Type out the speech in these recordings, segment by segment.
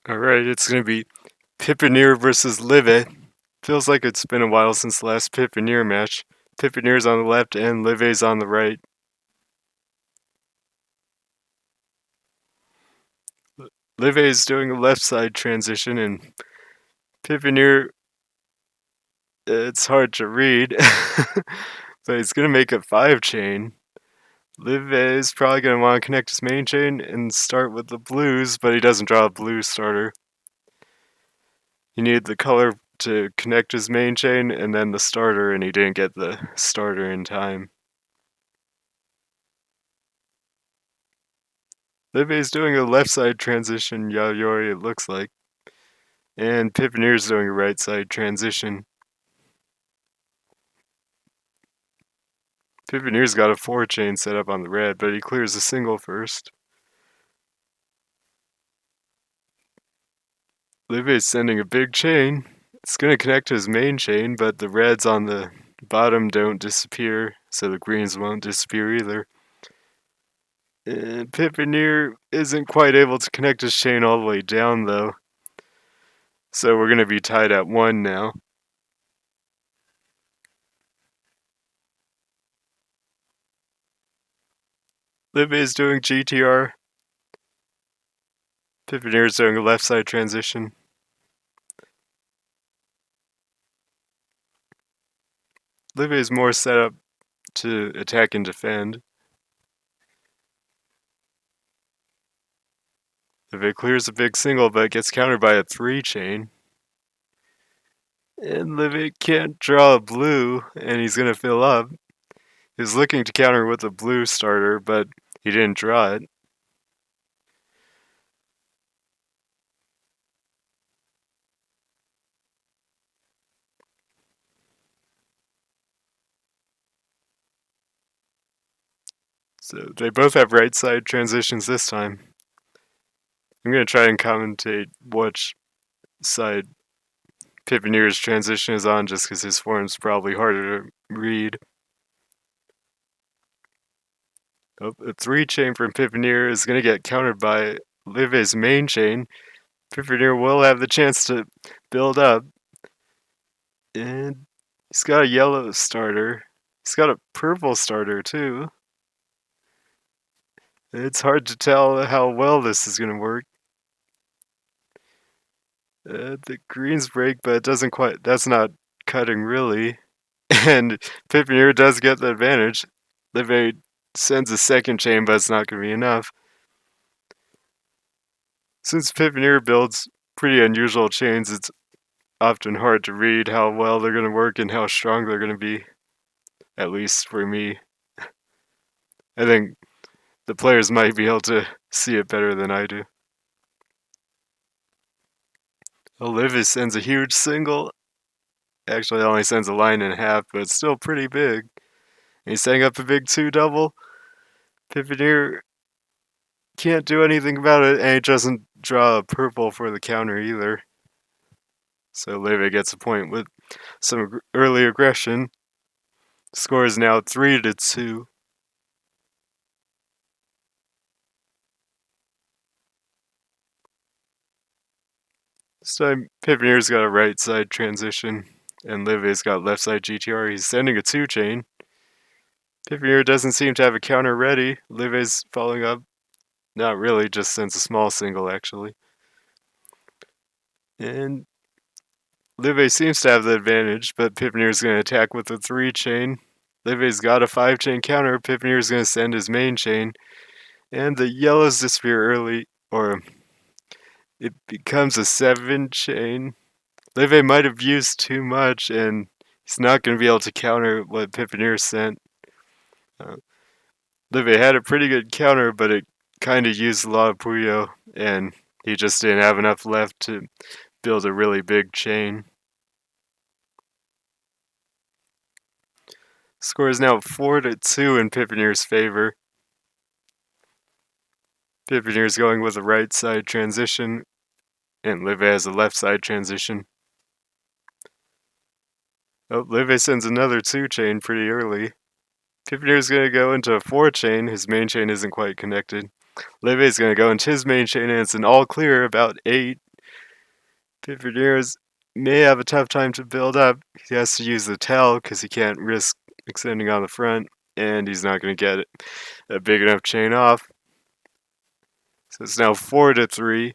Alright, it's gonna be Piponeer versus Live. Feels like it's been a while since the last Piponeer match. Piponeer's on the left and Live's on the right. Live is doing a left side transition and Piponeer, it's hard to read, but he's gonna make a 5-chain. Live is probably gonna want to connect his main chain and start with the blues, but he doesn't draw a blue starter. He needed the color to connect his main chain and then the starter, and he didn't get the starter in time. Live's doing a left side transition, Yayoi, it looks like. And Piponeer's doing a right side transition. Piponeer's got a 4-chain set up on the red, but he clears a single first. Live's sending a big chain. It's going to connect to his main chain, but the reds on the bottom don't disappear, so the greens won't disappear either. And Piponeer isn't quite able to connect his chain all the way down, though. So we're going to be tied at 1 now. Live is doing GTR. Piponeer's doing a left side transition. Live is more set up to attack and defend. Live clears a big single, but gets countered by a 3-chain. And Live can't draw a blue, and he's going to fill up. He's looking to counter with a blue starter, but he didn't draw it. So they both have right side transitions this time. I'm going to try and commentate which side Piponeer's transition is on, just because his form's probably harder to read. Oh, a 3-chain from Piponeer is going to get countered by Live's main chain. Piponeer will have the chance to build up. And he's got a yellow starter. He's got a purple starter, too. It's hard to tell how well this is going to work. The greens break, but it doesn't quite. That's not cutting, really. And Piponeer does get the advantage. Live sends a 2nd chain, but it's not going to be enough. Since Piponeer builds pretty unusual chains, it's often hard to read how well they're going to work and how strong they're going to be. At least for me. I think the players might be able to see it better than I do. Olivia sends a huge single. Actually, it only sends a line and a half, but it's still pretty big. And he's setting up a big 2-double. Piponeer can't do anything about it, and he doesn't draw a purple for the counter either. So Leve gets a point with some early aggression. Score is now 3-2. This time, Piponeer's got a right side transition, and Live's got left side GTR. He's sending a 2-chain. Piponeer doesn't seem to have a counter ready. Live's following up. Not really, just sends a small single, actually. And Live seems to have the advantage, but Piponeer's going to attack with a 3-chain. Live's got a 5-chain counter. Piponeer's going to send his main chain. And the yellows disappear early, or it becomes a 7-chain. Live might have used too much, and he's not going to be able to counter what Piponeer sent. Live had a pretty good counter, but it kind of used a lot of Puyo, and he just didn't have enough left to build a really big chain. Score is now 4-2 in Piponeer's favor. Piponeer's going with a right side transition, and Live has a left side transition. Oh, Live sends another 2-chain pretty early. Piponeer's going to go into a 4-chain. His main chain isn't quite connected. Live's going to go into his main chain, and it's an all clear about 8. Piponeers may have a tough time to build up. He has to use the tail because he can't risk extending on the front, and he's not going to get a big enough chain off. So it's now 4-3.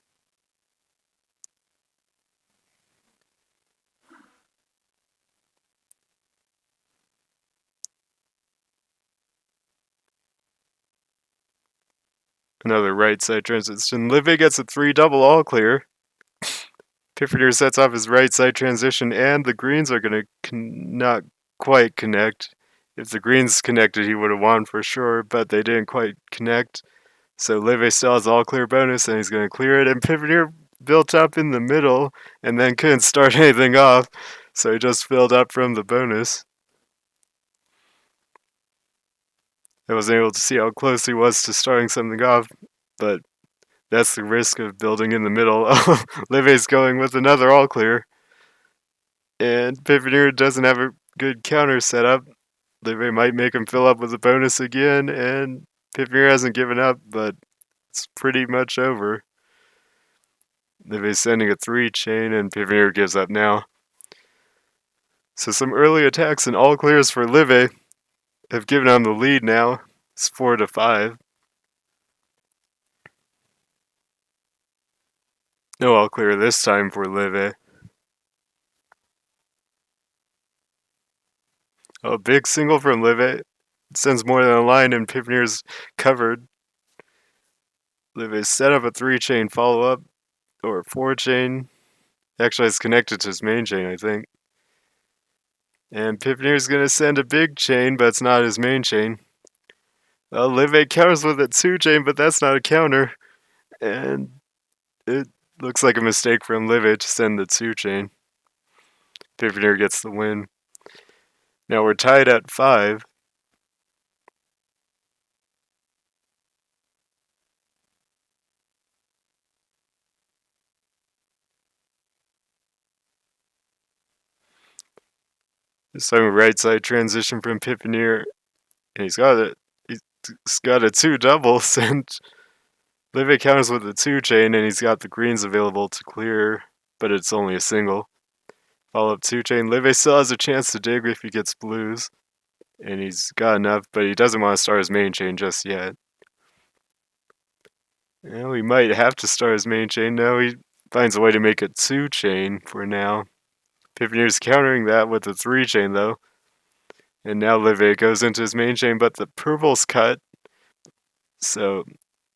Another right side transition. Live gets a 3 double all clear. Piponeer sets off his right side transition, and the greens are going to not quite connect. If the greens connected, he would have won for sure, but they didn't quite connect. So Live still has all clear bonus, and he's going to clear it. And Piponeer built up in the middle, and then couldn't start anything off, so he just filled up from the bonus. I wasn't able to see how close he was to starting something off, but that's the risk of building in the middle. Live's going with another all clear. And Piponeer doesn't have a good counter set up. Live might make him fill up with a bonus again, and Piponeer hasn't given up, but it's pretty much over. Live's sending a 3 chain, and Piponeer gives up now. So some early attacks and all clears for Live have given him the lead now. It's 4-5. No all clear this time for Live. Oh, big single from Live. It sends more than a line, and Piponeer's covered. Live set up a 3 chain follow up, or a 4 chain. Actually, it's connected to his main chain, I think. And Piponeer's gonna send a big chain, but it's not his main chain. Live counters with a 2 chain, but that's not a counter. And it looks like a mistake from Live to send the 2 chain. Piponeer gets the win. Now we're tied at 5. This time a right side transition from Piponeer. And he's got a 2 doubles, and Live counters with a 2 chain, and he's got the greens available to clear, but it's only a single. Follow up 2 chain. Live still has a chance to dig if he gets blues, and he's got enough, but he doesn't want to start his main chain just yet. Well, he might have to start his main chain. No, he finds a way to make a 2 chain for now. Piponeer's countering that with a 3 chain, though. And now Live goes into his main chain, but the purple's cut, so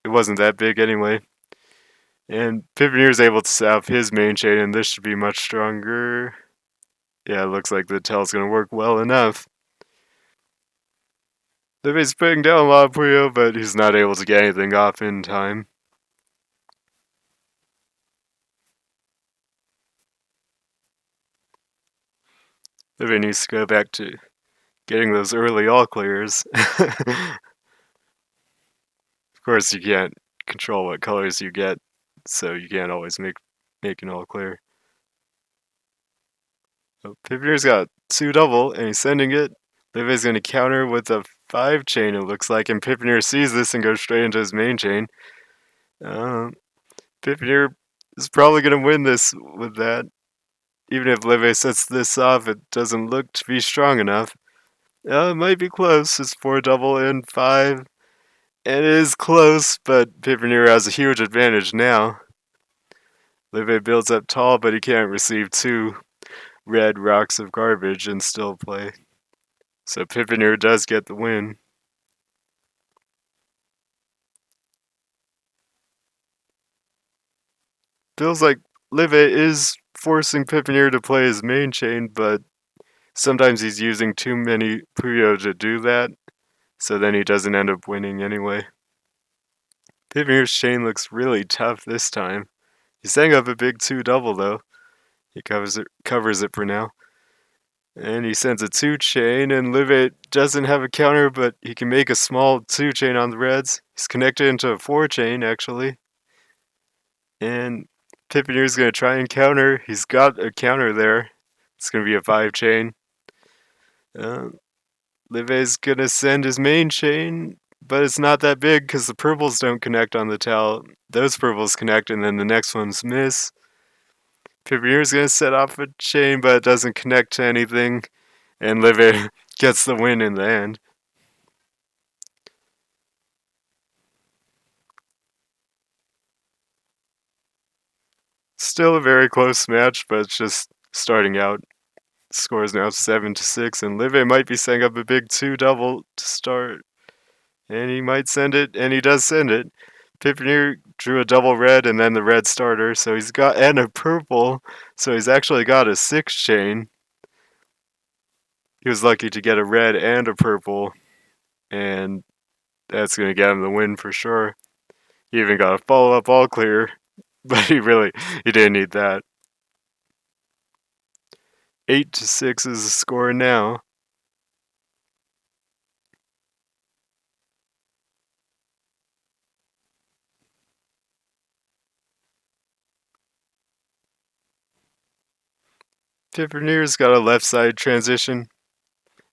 it wasn't that big anyway. And Piponeer's able to set off his main chain, and this should be much stronger. Yeah, it looks like the tail's going to work well enough. Live's putting down a lot of Puyo, but he's not able to get anything off in time. Live needs to go back to getting those early all clears. Of course, you can't control what colors you get, so you can't always make an all clear. So Piponeer's got 2 double, and he's sending it. Live is going to counter with a 5 chain, it looks like, and Piponeer sees this and goes straight into his main chain. Piponeer is probably going to win this with that. Even if Live sets this off, it doesn't look to be strong enough. It might be close. It's 4 double and 5. And it is close, but Piponeer has a huge advantage now. Live builds up tall, but he can't receive 2 red rocks of garbage and still play. So Piponeer does get the win. Feels like Live is forcing Piponeer to play his main chain, but sometimes he's using too many Puyo to do that, so then he doesn't end up winning anyway. Piponeer's chain looks really tough this time. He's setting up a big 2 double though. He covers it for now. And he sends a 2 chain, and Live doesn't have a counter, but he can make a small 2 chain on the reds. He's connected into a 4 chain actually. And Piponeer's gonna try and counter. He's got a counter there. It's gonna be a 5 chain. Live's gonna send his main chain, but it's not that big because the purples don't connect on the towel. Those purples connect, and then the next ones miss. Piponeer's gonna set off a chain, but it doesn't connect to anything, and Live gets the win in the end. Still a very close match, but it's just starting out. Score is now 7-6, and Live might be setting up a big 2-double to start. And he might send it, and he does send it. Piponeer drew a double red and then the red starter, so he's got, and a purple, so he's actually got a 6 chain. He was lucky to get a red and a purple, and that's going to get him the win for sure. He even got a follow-up all clear, but he didn't need that. 8-6 is the score now. Piponeer's got a left side transition,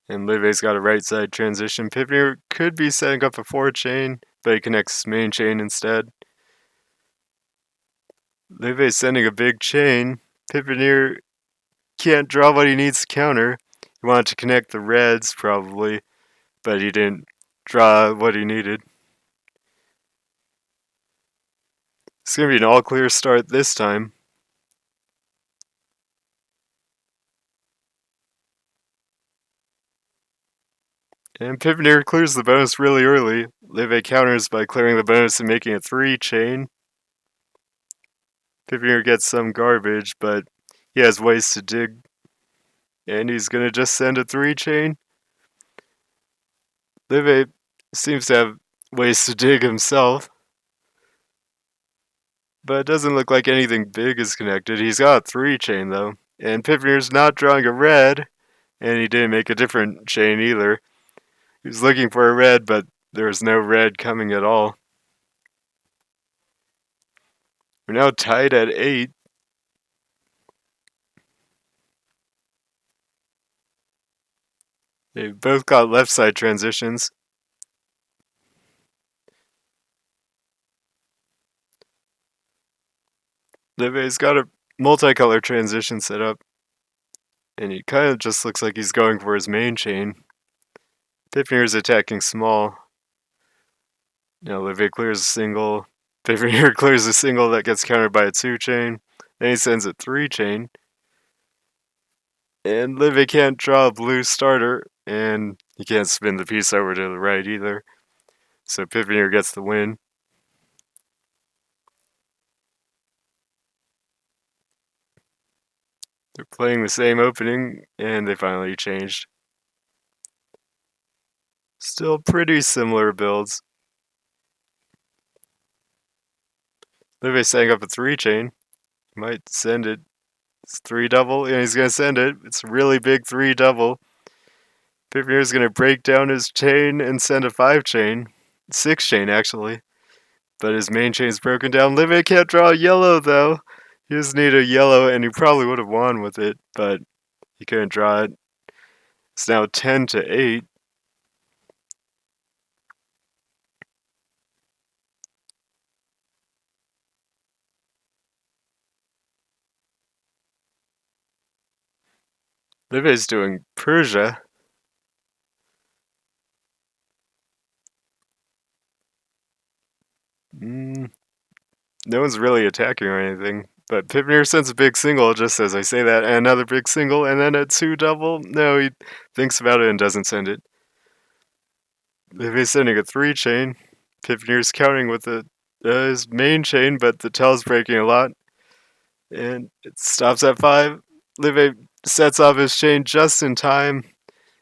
and Live's got a right side transition. Piponeer could be setting up a 4 chain, but he connects his main chain instead. Live's sending a big chain. Piponeer can't draw what he needs to counter. He wanted to connect the reds, probably, but he didn't draw what he needed. It's going to be an all-clear start this time. And Piponeer clears the bonus really early. Live counters by clearing the bonus and making a 3 chain. Piponeer gets some garbage, but he has ways to dig. And he's going to just send a 3 chain. Live seems to have ways to dig himself. But it doesn't look like anything big is connected. He's got a 3 chain though. And Piponeer's not drawing a red. And he didn't make a different chain either. He was looking for a red, but there was no red coming at all. We're now tied at 8. They've both got left side transitions. Live's got a multicolor transition set up. And he kind of just looks like he's going for his main chain. Piponeer's attacking small. Now Live clears a single. Piponeer clears a single that gets countered by a 2 chain. Then he sends a 3 chain. And Live can't draw a blue starter, and he can't spin the piece over to the right either. So Piponeer gets the win. They're playing the same opening, and they finally changed. Still pretty similar builds. Live setting up a 3 chain. Might send it. It's 3 double, and he's going to send it. It's a really big 3 double. Piponeer's going to break down his chain and send a 5 chain. 6 chain, actually. But his main chain's broken down. Live can't draw a yellow, though. He just needed a yellow, and he probably would have won with it, but he couldn't draw it. It's now 10-8. Live is doing Persia. No one's really attacking or anything. But Piponeer sends a big single just as I say that, and another big single, and then a 2 double. No, he thinks about it and doesn't send it. If he's sending a 3 chain, Piponeer's counting with his main chain, but the tail's breaking a lot. And it stops at 5. Live sets off his chain just in time.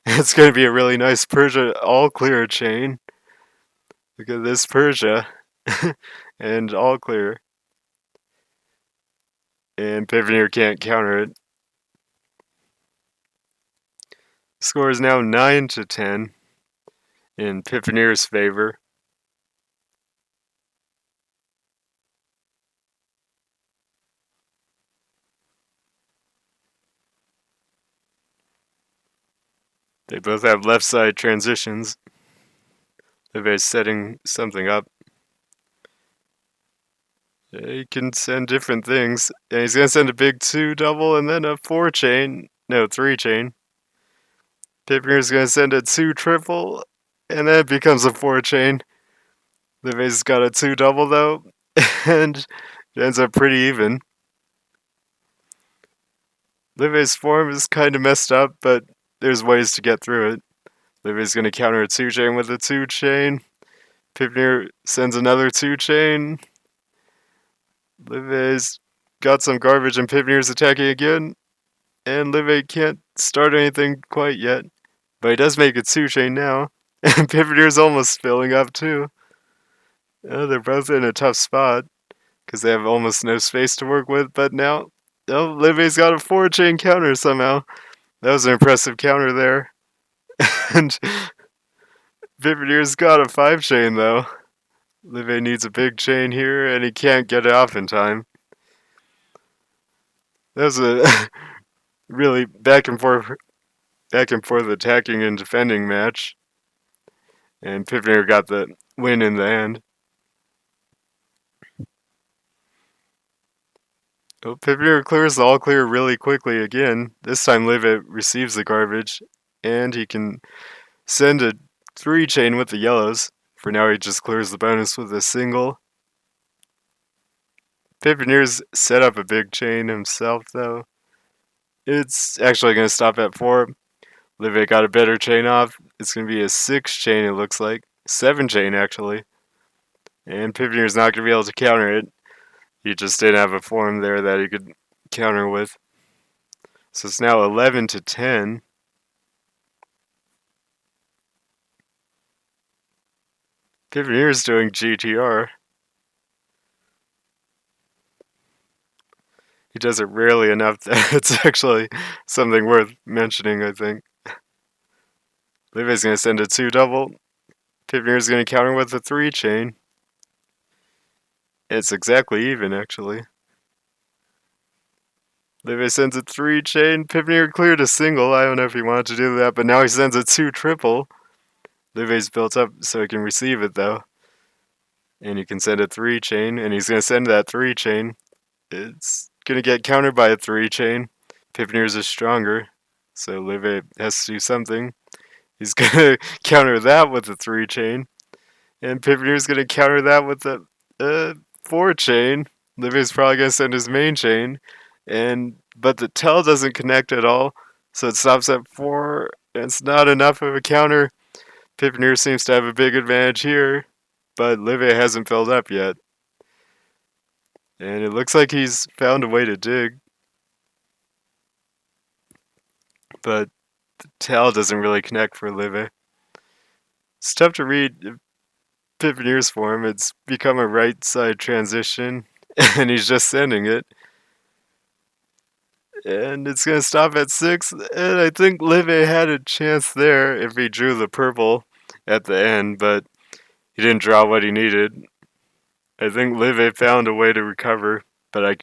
It's going to be a really nice Persia all clear chain. Look at this Persia. And all clear. And Piponeer can't counter it. Score is now 9-10 in Piponeer's favor. They both have left side transitions. Live setting something up. He can send different things. And he's gonna send a big 2 double and then a 4 chain. No, 3 chain. Piponeer's gonna send a 2 triple, and then it becomes a 4 chain. Livy's got a 2 double though, and it ends up pretty even. Livy's form is kind of messed up, but there's ways to get through it. Livy's gonna counter a 2 chain with a 2 chain. Piponeer sends another 2 chain. Livy's got some garbage and Piponeer's attacking again. And Livy can't start anything quite yet. But he does make a 2 chain now. And Piponeer's almost filling up too. They're both in a tough spot. Because they have almost no space to work with. But now, Livy's got a 4 chain counter somehow. That was an impressive counter there. And Piponeer's got a 5 chain though. Livy needs a big chain here, and he can't get it off in time. That was a really back and forth attacking and defending match. And Piponeer got the win in the end. Oh, Piponeer clears the all clear really quickly again. This time Livy receives the garbage, and he can send a 3 chain with the yellows. For now, he just clears the bonus with a single. Piponeer's set up a big chain himself, though. It's actually going to stop at 4. Livy got a better chain off. It's going to be a 6 chain, it looks like. 7 chain, actually. And Piponeer's not going to be able to counter it. He just didn't have a form there that he could counter with. So it's now 11 to 10. Piponeer's doing GTR. He does it rarely enough that it's actually something worth mentioning, I think. Livy's going to send a 2 double. Piponeer's going to counter with a 3 chain. It's exactly even, actually. Livy sends a 3 chain. Piponeer cleared a single. I don't know if he wanted to do that, but now he sends a 2 triple. Livy's built up so he can receive it, though. And he can send a 3 chain, and he's going to send that 3 chain. It's going to get countered by a 3 chain. Piponeer's is stronger, so Livy has to do something. He's going to counter that with a 3 chain. And Piponeer's going to counter that with a 4 chain. Livy's probably going to send his main chain. But the tell doesn't connect at all, so it stops at 4. And it's not enough of a counter. Piponeer seems to have a big advantage here, but Livy hasn't filled up yet. And it looks like he's found a way to dig. But the tell doesn't really connect for Livy. It's tough to read Piponeer's form. It's become a right side transition, and he's just sending it. And it's going to stop at 6, and I think Livy had a chance there if he drew the purple at the end, but he didn't draw what he needed. I think Livy found a way to recover, but I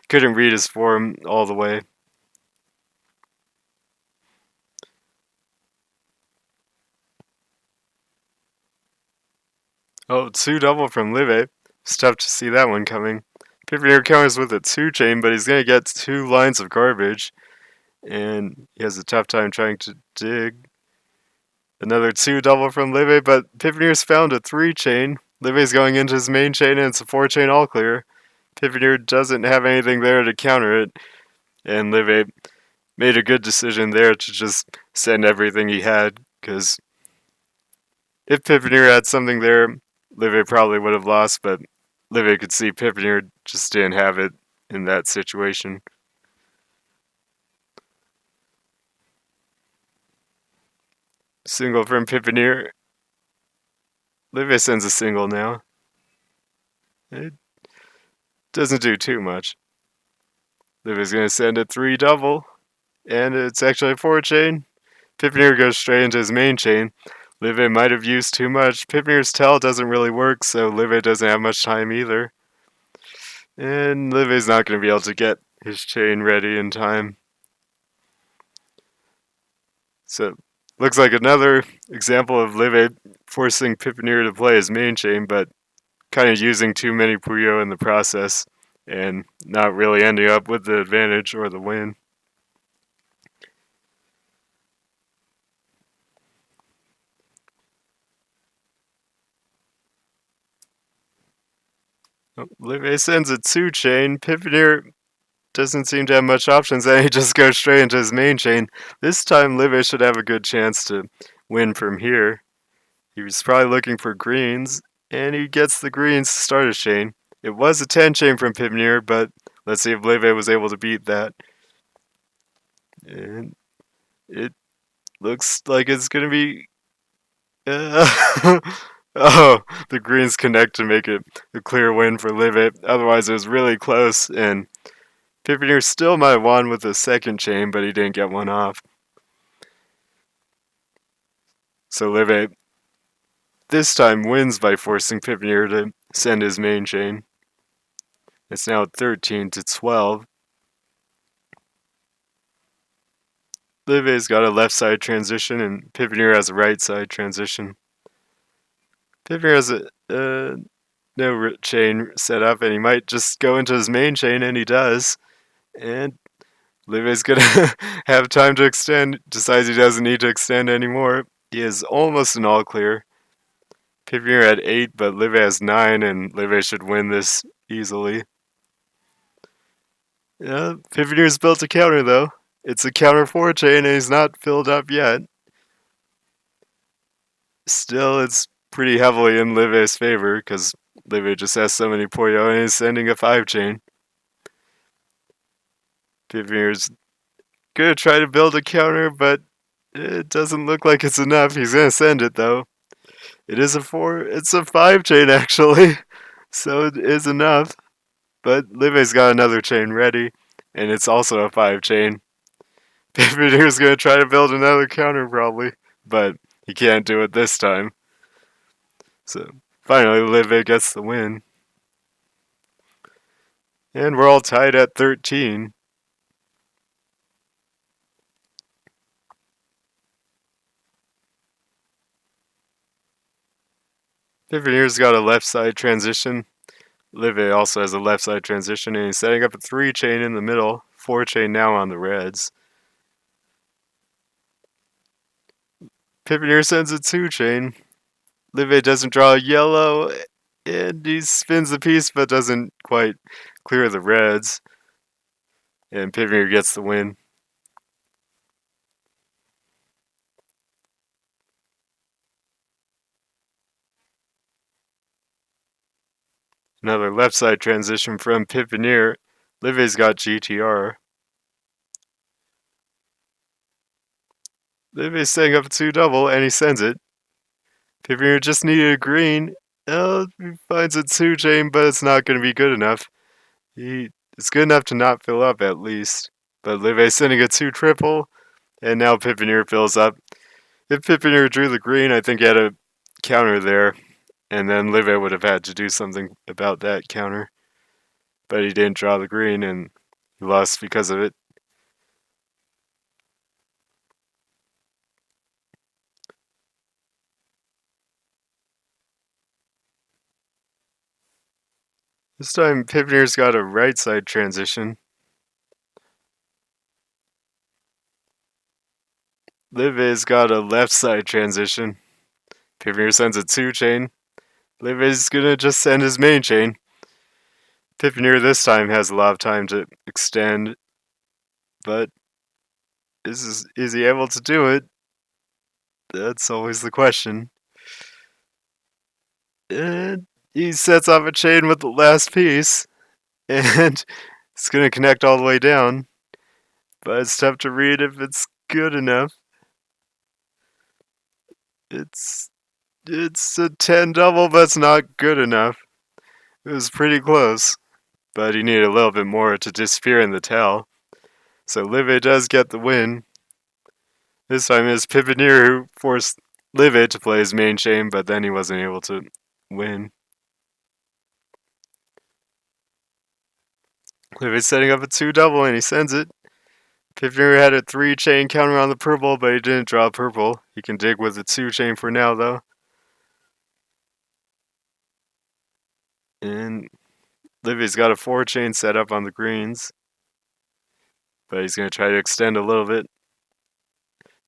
couldn't read his form all the way. Oh, 2 double from Livy. It's tough to see that one coming. Piponeer counters with a 2 chain, but he's going to get 2 lines of garbage, and he has a tough time trying to dig. Another 2 double from Livy, but Piponeer's found a 3 chain. Livy's going into his main chain, and it's a 4 chain all clear. Piponeer doesn't have anything there to counter it, and Livy made a good decision there to just send everything he had, because if Piponeer had something there, Livy probably would have lost, but Livy could see Piponeer just didn't have it in that situation. Single from Piponeer. Livy sends a single now. It doesn't do too much. Livy's going to send a 3 double, and it's actually a 4 chain. Piponeer goes straight into his main chain. Livy might have used too much. Piponeer's tell doesn't really work, so Livy doesn't have much time either. And Livy's not going to be able to get his chain ready in time. So, looks like another example of Livy forcing Piponeer to play his main chain, but kind of using too many Puyo in the process and not really ending up with the advantage or the win. Live sends a 2-chain. Piponeer doesn't seem to have much options, and he just goes straight into his main chain. This time, Live should have a good chance to win from here. He was probably looking for greens, and he gets the greens to start his chain. It was a 10 chain from Piponeer, but let's see if Live was able to beat that. And it looks like it's going to be. Oh, the greens connect to make it a clear win for Live. Otherwise, it was really close, and Piponeer still might have won with the second chain, but he didn't get one off. So Live this time wins by forcing Piponeer to send his main chain. It's now 13 to 12. Live's got a left side transition, and Piponeer has a right side transition. Piponeer has no chain set up, and he might just go into his main chain, and he does. And Live's gonna have time to extend, decides he doesn't need to extend anymore. He is almost an all clear. Piponeer had 8, but Live has 9, and Live should win this easily. Yeah, Piponeer's built a counter though. It's a counter 4 chain, and he's not filled up yet. Still, it's pretty heavily in Live's favor because Live just has so many Puyo, and he's sending a 5 chain. Piponeer's gonna try to build a counter, but it doesn't look like it's enough. He's gonna send it though. It is a 4. It's a 5 chain actually, so it is enough. But Live's got another chain ready, and it's also a 5 chain. Piponeer's gonna try to build another counter probably, but he can't do it this time. So finally, Live gets the win. And we're all tied at 13. Piponeer's got a left side transition. Live also has a left side transition, and he's setting up a 3 chain in the middle, 4 chain now on the reds. Piponeer sends a 2 chain. Live doesn't draw a yellow, and he spins the piece but doesn't quite clear the reds. And Piponeer gets the win. Another left side transition from Piponeer. Live's got GTR. Live's setting up a 2 double, and he sends it. Piponeer just needed a green. Oh, he finds a 2 chain, but it's not going to be good enough. It's good enough to not fill up at least. But Live's sending a 2 triple, and now Piponeer fills up. If Piponeer drew the green, I think he had a counter there, and then Live would have had to do something about that counter. But he didn't draw the green, and he lost because of it. This time, Piponeer's got a right side transition. Live's got a left side transition. Piponeer sends a 2 chain. Live's gonna just send his main chain. Piponeer this time has a lot of time to extend, but is he able to do it? That's always the question. And he sets off a chain with the last piece, and it's gonna connect all the way down, but it's tough to read if it's good enough. It's a 10 double, but it's not good enough. It was pretty close, but he needed a little bit more to disappear in the tail. So Live does get the win. This time it's Piponeer who forced Live to play his main chain, but then he wasn't able to win. Live setting up a 2 double, and he sends it. Piponeer had a 3 chain counter on the purple, but he didn't draw purple. He can dig with a 2 chain for now, though. And Livy's got a 4-chain set up on the greens, but he's going to try to extend a little bit.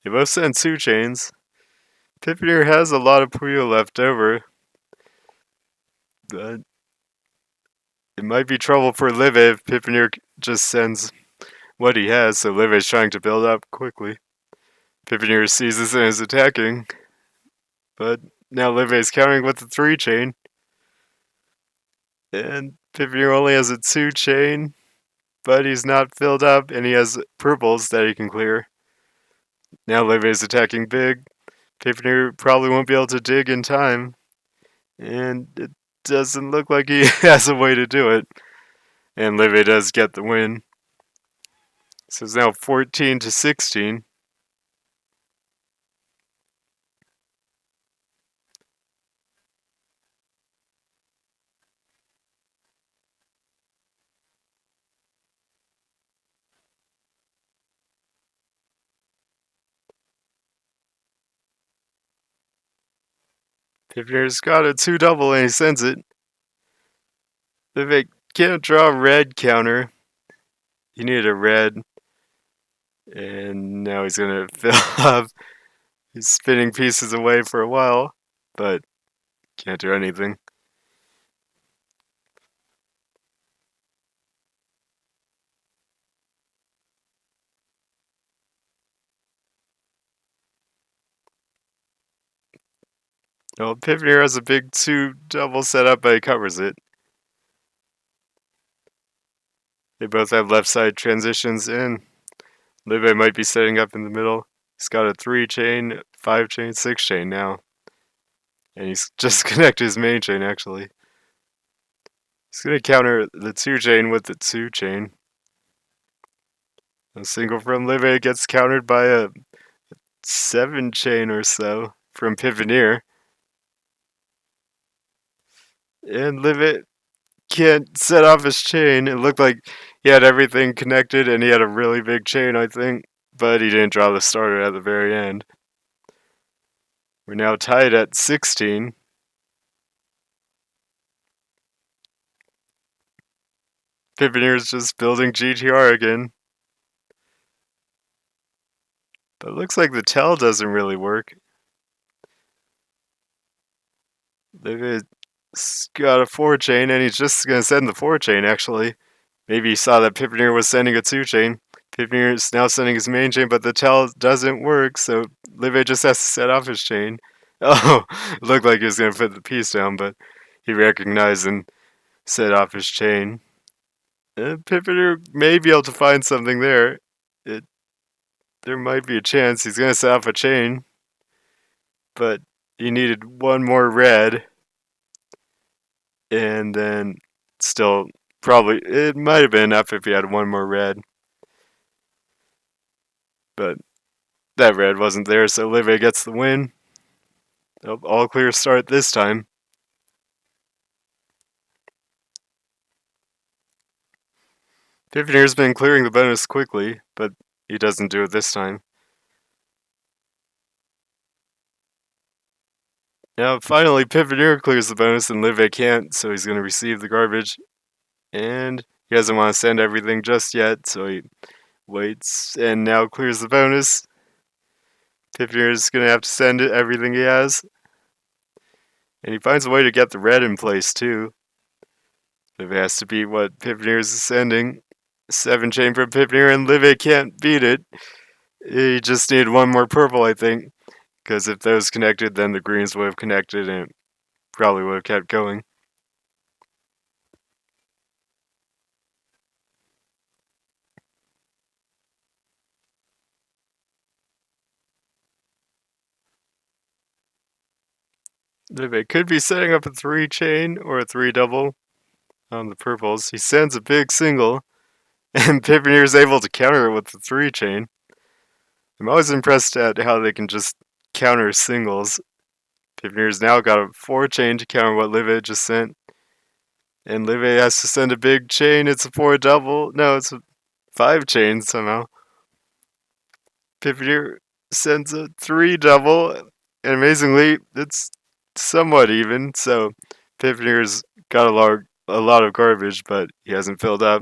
They both send 2 chains. Piponeer has a lot of Puyo left over, but it might be trouble for Livy if Piponeer just sends what he has, so Livy's trying to build up quickly. Piponeer sees this and is attacking, but now Livy's countering with the 3-chain. And Piponeer only has a 2-chain, but he's not filled up, and he has purples that he can clear. Now Livy's attacking big. Piponeer probably won't be able to dig in time, and it doesn't look like he has a way to do it. And Livy does get the win. So it's now 14-16. Piponeer's got a 2-double and he sends it. Livy can't draw a red counter. He needed a red. And now he's going to fill up. He's spinning pieces away for a while, but can't do anything. Well, Piponeer has a big 2-double setup, but he covers it. They both have left side transitions in. Livy might be setting up in the middle. He's got a 3-chain, 5-chain, 6-chain now. And he's just connected his main chain, actually. He's going to counter the 2-chain with the 2-chain. A single from Livy gets countered by a 7-chain or so from Piponeer. And Livy can't set off his chain. It looked like he had everything connected and he had a really big chain, I think. But he didn't draw the starter at the very end. We're now tied at 16. Piponeer's just building GTR again. But it looks like the tell doesn't really work. They've got a 4-chain, and he's just going to send the 4-chain, actually. Maybe he saw that Piponeer was sending a 2-chain. Piponeer is now sending his main chain, but the tell doesn't work, so Livy just has to set off his chain. Oh, it looked like he was going to put the piece down, but he recognized and set off his chain. And Piponeer may be able to find something there. There might be a chance he's going to set off a chain, but he needed one more red, and then still probably it might have been enough if he had one more red, but that red wasn't there, so Livy gets the win. All clear start this time. Piponeer's been clearing the bonus quickly, but he doesn't do it this time. Now finally Piponeer clears the bonus and Livy can't, so he's going to receive the garbage. And he doesn't want to send everything just yet, so he waits and now clears the bonus. Piponeer's going to have to send everything he has. And he finds a way to get the red in place too. Livy has to beat what Piponeer's sending. 7-chain from Piponeer, and Livy can't beat it. He just needed one more purple, I think. Because if those connected, then the greens would have connected and it probably would have kept going. Livy could be setting up a 3-chain or a 3-double on the purples. He sends a big single, and Piponeer is able to counter it with the 3-chain. I'm always impressed at how they can just counter singles. Piponeer's now got a 4-chain to counter what Livy just sent. And Livy has to send a big chain. It's a 4-double. No, it's a 5-chain somehow. Piponeer sends a 3-double. And amazingly, it's somewhat even. So Piponeer's got a lot of garbage, but he hasn't filled up.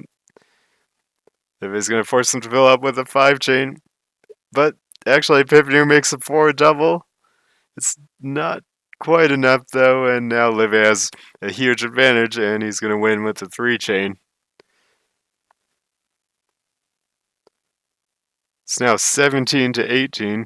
Livy's gonna force him to fill up with a 5 chain, but actually piponeer makes a 4 double. It's not quite enough though, and now Livy has a huge advantage, and he's gonna win with the 3 chain. It's now 17 to 18.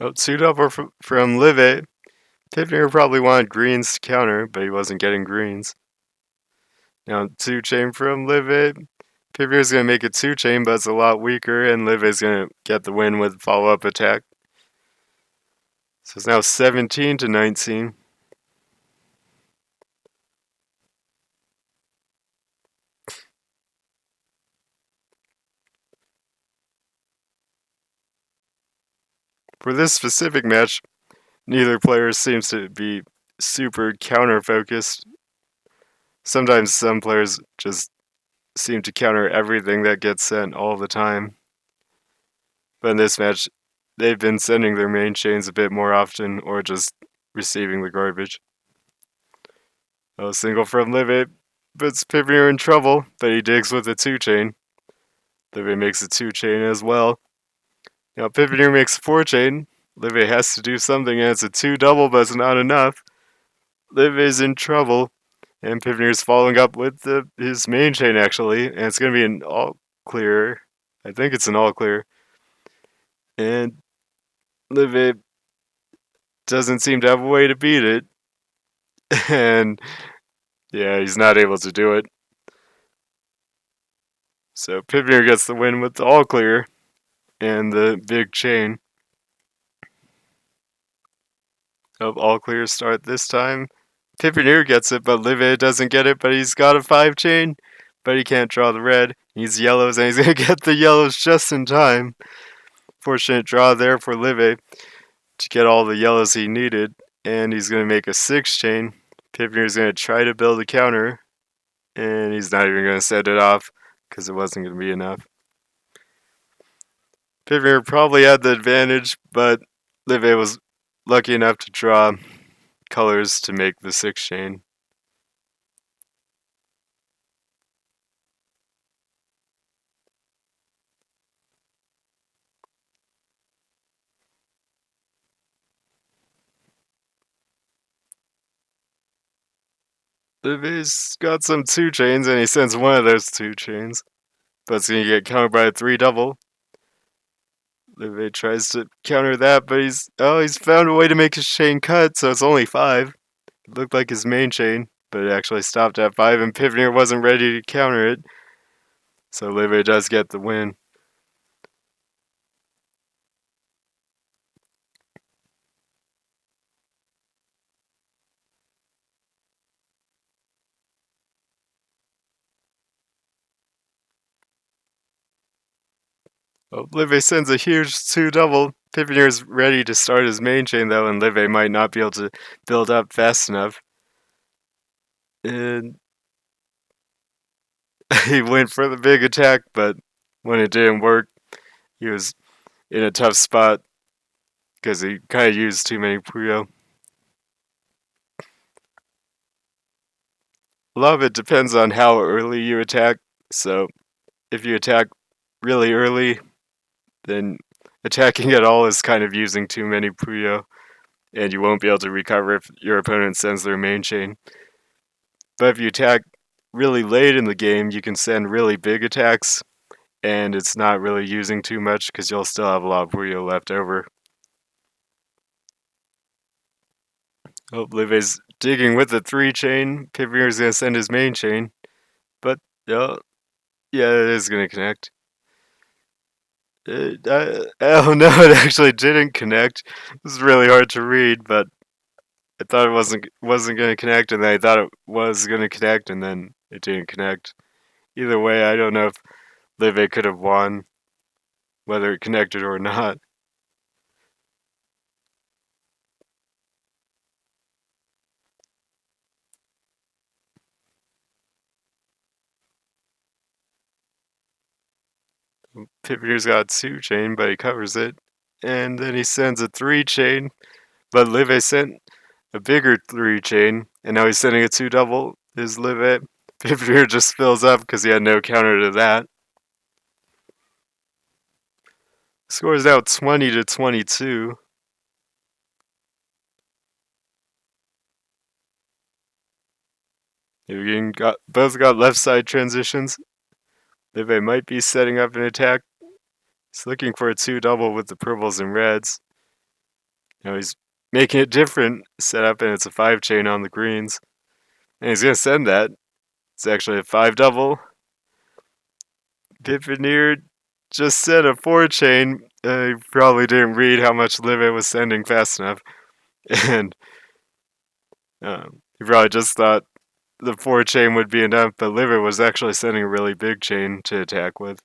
Oh, 2 double from Livy. Piponeer probably wanted greens to counter, but he wasn't getting greens. Now 2 chain from Livy. Piponeer's gonna make a 2 chain, but it's a lot weaker, and Livy's gonna get the win with follow-up attack. So it's now 17 to 19. For this specific match, neither player seems to be super counter focused. Sometimes some players just seem to counter everything that gets sent all the time. But in this match, they've been sending their main chains a bit more often or just receiving the garbage. A single from Livy puts Piponeer in trouble, but he digs with a 2 chain. Livy makes a 2 chain as well. Now Piponeer makes a 4 chain. Livy has to do something, and it's a 2 double, but it's not enough. Livy's in trouble, and Piponeer's following up with his main chain actually, and it's going to be an all clear. I think it's an all clear. And Livy doesn't seem to have a way to beat it. And yeah, he's not able to do it. So Piponeer gets the win with the all clear and the big chain. Of all clear start this time. Piponeer gets it, but Livy doesn't get it, but he's got a 5 chain, but he can't draw the red. He's yellows, and he's going to get the yellows just in time. Fortunate draw there for Livy to get all the yellows he needed, and he's going to make a 6 chain. Piponeer's going to try to build a counter, and he's not even going to set it off because it wasn't going to be enough. Piponeer probably had the advantage, but Livy was lucky enough to draw colors to make the 6 chain. Livy's got some 2 chains, and he sends one of those 2 chains, but it's going to get countered by a 3 double. Livy tries to counter that, but he's found a way to make his chain cut, so it's only 5. It looked like his main chain, but it actually stopped at 5, and Piponeer wasn't ready to counter it. So Livy does get the win. Well, Livy sends a huge 2 double. Piponeer's ready to start his main chain though, and Livy might not be able to build up fast enough. And he went for the big attack, but when it didn't work, he was in a tough spot because he kind of used too many Puyo. A lot of it depends on how early you attack. So if you attack really early, then attacking at all is kind of using too many Puyo, and you won't be able to recover if your opponent sends their main chain. But if you attack really late in the game, you can send really big attacks, and it's not really using too much because you'll still have a lot of Puyo left over. Oh, Livy's digging with the 3 chain. Piponeer's gonna send his main chain, but yeah, it is gonna connect. Oh no, it actually didn't connect. This is really hard to read, but I thought it wasn't gonna connect, and then I thought it was gonna connect, and then it didn't connect. Either way, I don't know if Livy could have won, whether it connected or not. Piponeer's got a 2 chain, but he covers it. And then he sends a 3 chain, but Live sent a bigger 3 chain, and now he's sending a 2 double. Is Live. Piponeer just fills up because he had no counter to that. Score is now 20-22. Both got left side transitions. Live might be setting up an attack. He's looking for a 2 double with the purples and reds. Now he's making it different setup, and it's a 5 chain on the greens. And he's going to send that. It's actually a 5 double. Piponeer just sent a 4 chain. He probably didn't read how much Live was sending fast enough. And he probably just thought the 4 chain would be enough, but Live was actually sending a really big chain to attack with.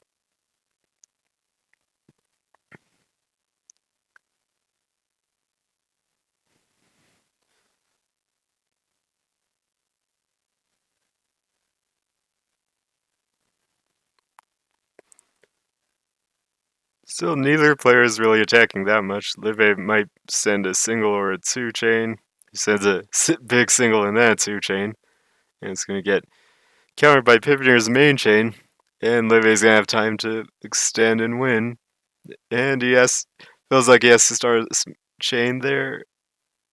Still, neither player is really attacking that much. Live might send a single or a 2 chain. He sends a big single and then a 2 chain. And it's going to get countered by Piponeer's main chain. And Live's going to have time to extend and win. And feels like he has to start a chain there.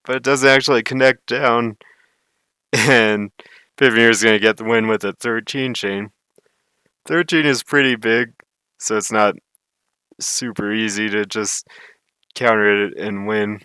But it doesn't actually connect down. And Piponeer's going to get the win with a 13 chain. 13 is pretty big, so it's not super easy to just counter it and win.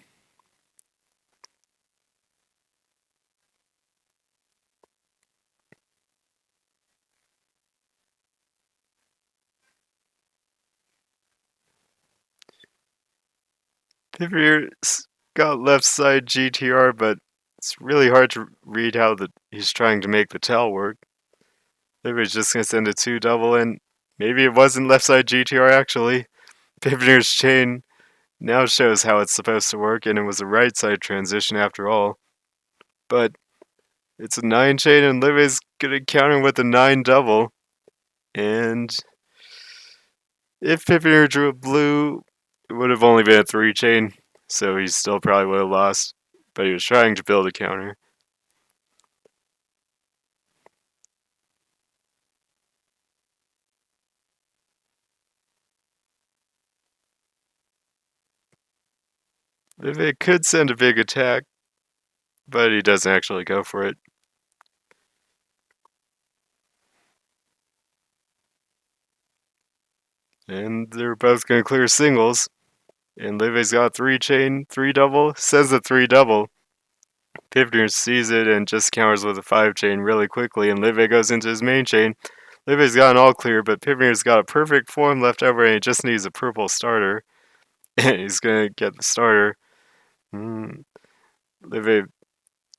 Piponeer's got left side GTR, but it's really hard to read how he's trying to make the tell work. Maybe he's just going to send a 2 double, and maybe it wasn't left side GTR actually. Piponeer's chain now shows how it's supposed to work, and it was a right side transition after all. But it's a 9 chain, and Live's going to counter with a 9 double. And if Piponeer drew a blue, it would have only been a 3 chain, so he still probably would have lost. But he was trying to build a counter. Live could send a big attack, but he doesn't actually go for it. And they're both going to clear singles. And Live's got 3 chain, 3 double, says a 3 double. Piponeer sees it and just counters with a 5 chain really quickly, and Live goes into his main chain. Live's got an all clear, but Piponeer's got a perfect form left over, and he just needs a purple starter. And he's going to get the starter. Live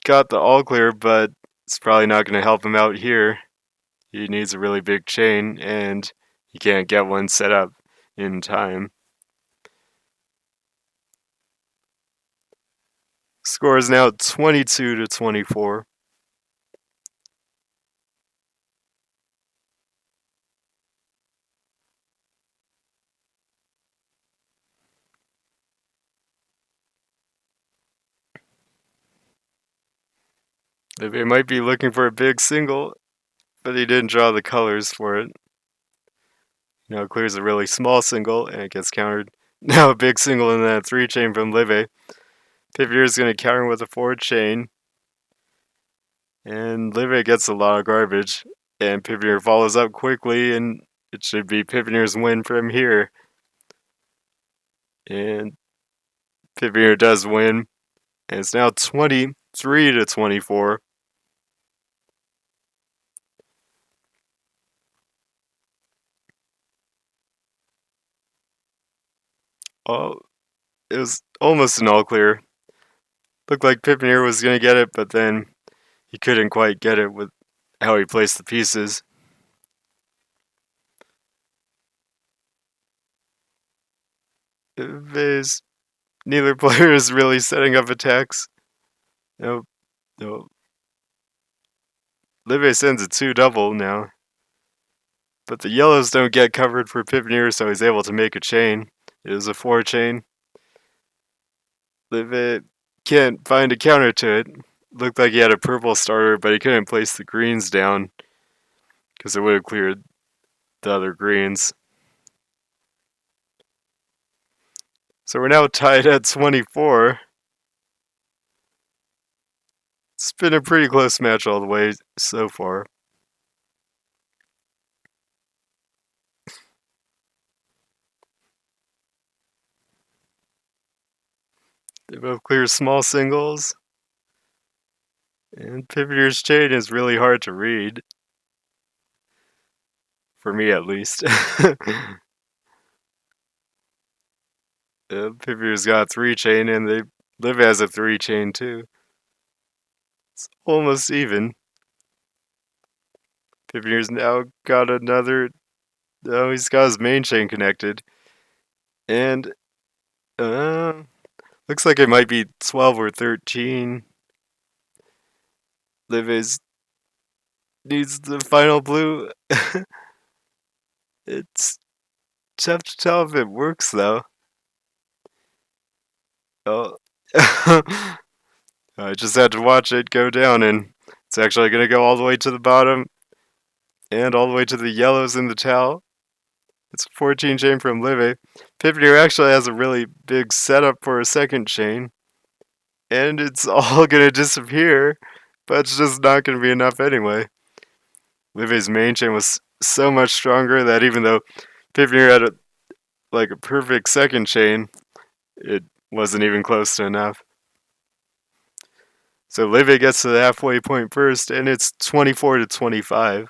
got the all clear, but it's probably not going to help him out here. He needs a really big chain, and he can't get one set up in time. Score is now 22-24. They might be looking for a big single, but he didn't draw the colors for it. Now it clears a really small single, and it gets countered. Now a big single and then a 3 chain from Live. Piponeer is going to counter with a 4 chain. And Live gets a lot of garbage. And Piponeer follows up quickly, and it should be Piponeer's win from here. And Piponeer does win. And it's now 23-24. Oh, it was almost an all clear. Looked like Piponeer was going to get it, but then he couldn't quite get it with how he placed the pieces. Neither player is really setting up attacks. No. Live sends a 2 double now. But the yellows don't get covered for piponeer, so he's able to make a chain. It is a 4 chain. Live can't find a counter to it. Looked like he had a purple starter, but he couldn't place the greens down because it would have cleared the other greens. So we're now tied at 24. It's been a pretty close match all the way so far. They both clear small singles. And piponeer's chain is really hard to read. For me, at least. Piponeer's got a 3 chain, and Liv has a 3 chain too. It's almost even. Piponeer's now got another. Oh, he's got his main chain connected. And, looks like it might be 12 or 13. Liv needs the final blue. It's tough to tell if it works, though. Oh. I just had to watch it go down, and it's actually going to go all the way to the bottom and all the way to the yellows in the towel. It's a 14 chain from Live. Piponeer actually has a really big setup for a second chain, and it's all going to disappear, but it's just not going to be enough anyway. Live's main chain was so much stronger that even though Piponeer had a perfect second chain, it wasn't even close to enough. So Live gets to the halfway point first, and it's 24 to 25.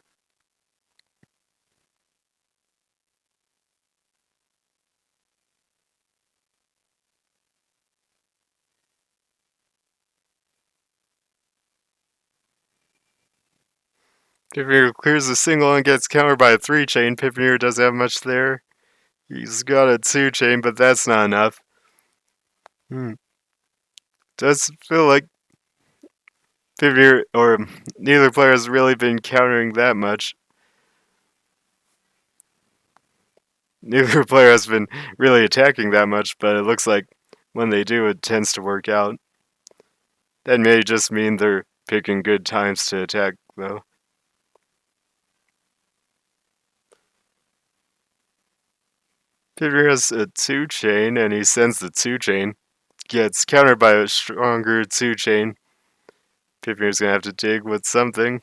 Piponeer clears the single and gets countered by a 3 chain. Piponeer doesn't have much there. He's got a 2 chain, but that's not enough. Does feel like Piponeer or neither player has really been countering that much. Neither player has been really attacking that much, but it looks like when they do, it tends to work out. That may just mean they're picking good times to attack, though. Piponeer has a 2 chain, and he sends the 2 chain. Gets countered by a stronger 2 chain. Piponeer's gonna have to dig with something.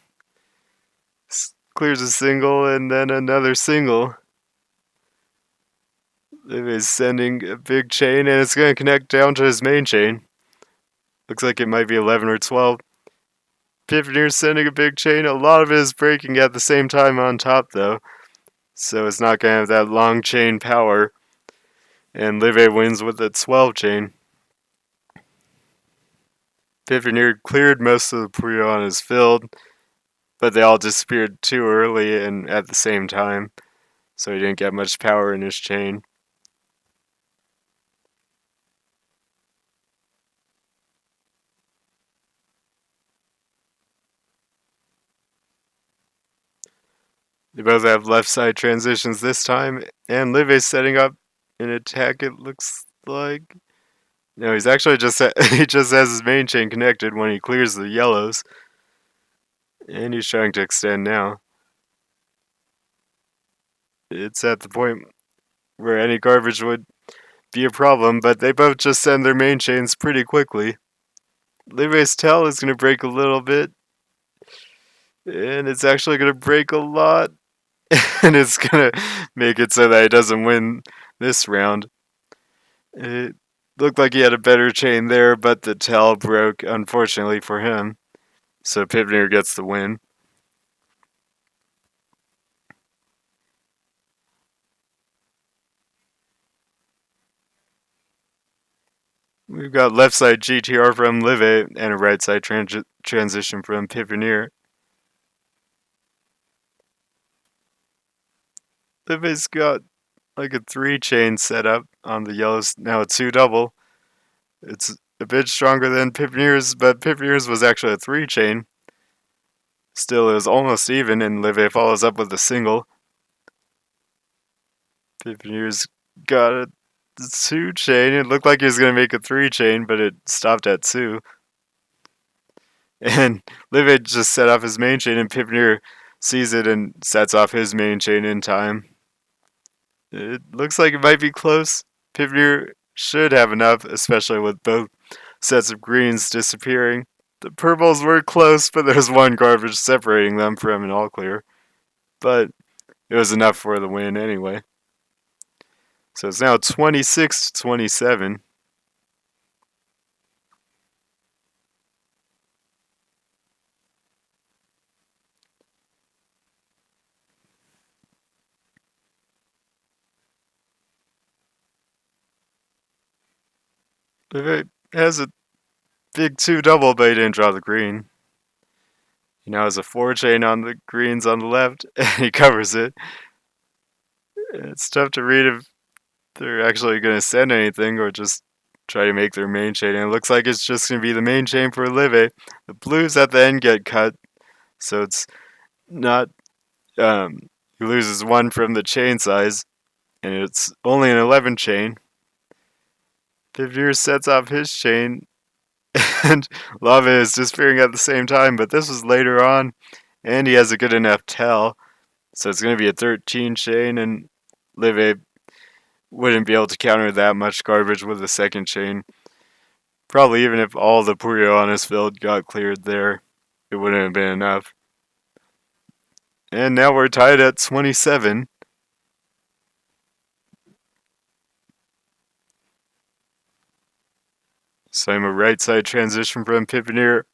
Clears a single, and then another single. It is sending a big chain, and it's gonna connect down to his main chain. Looks like it might be 11 or 12. Piponeer's sending a big chain. A lot of it is breaking at the same time on top, though. So it's not going to have that long chain power. And Live wins with a 12 chain. Piponeer cleared most of the Puyo on his field, but they all disappeared too early and at the same time. So he didn't get much power in his chain. They both have left side transitions this time, and Live is setting up an attack, it looks like. No, he's actually he just has his main chain connected when he clears the yellows. And he's trying to extend now. It's at the point where any garbage would be a problem, but they both just send their main chains pretty quickly. Live's tail is going to break a little bit, and it's actually going to break a lot, and it's going to make it so that he doesn't win this round. It looked like he had a better chain there, but the tail broke, unfortunately for him. So Piponeer gets the win. We've got left side GTR from Live and a right side transition from Piponeer. Live's got like a 3 chain setup on the yellows. Now a 2 double. It's a bit stronger than Piponeer's, but Piponeer's was actually a 3 chain. Still, it was almost even, and Live follows up with a single. Piponeer's got a 2 chain. It looked like he was going to make a 3 chain, but it stopped at 2. And Live just set off his main chain, and Piponeer sees it and sets off his main chain in time. It looks like it might be close. Piponeer should have enough, especially with both sets of greens disappearing. The purples were close, but there's one garbage separating them from an all clear. But it was enough for the win anyway. So it's now 26 to 27. It has a big 2 double, but he didn't draw the green. He now has a 4 chain on the greens on the left, and he covers it. It's tough to read if they're actually going to send anything or just try to make their main chain. And it looks like it's just going to be the main chain for Live. The blues at the end get cut, so it's not. He loses 1 from the chain size, and it's only an 11 chain. Piponeer sets off his chain, and Lava is disappearing at the same time, but this was later on, and he has a good enough tell, so it's going to be a 13 chain, and Live wouldn't be able to counter that much garbage with a second chain. Probably even if all the Puyo on his field got cleared there, it wouldn't have been enough. And now we're tied at 27. So I'm a right side transition from Piponeer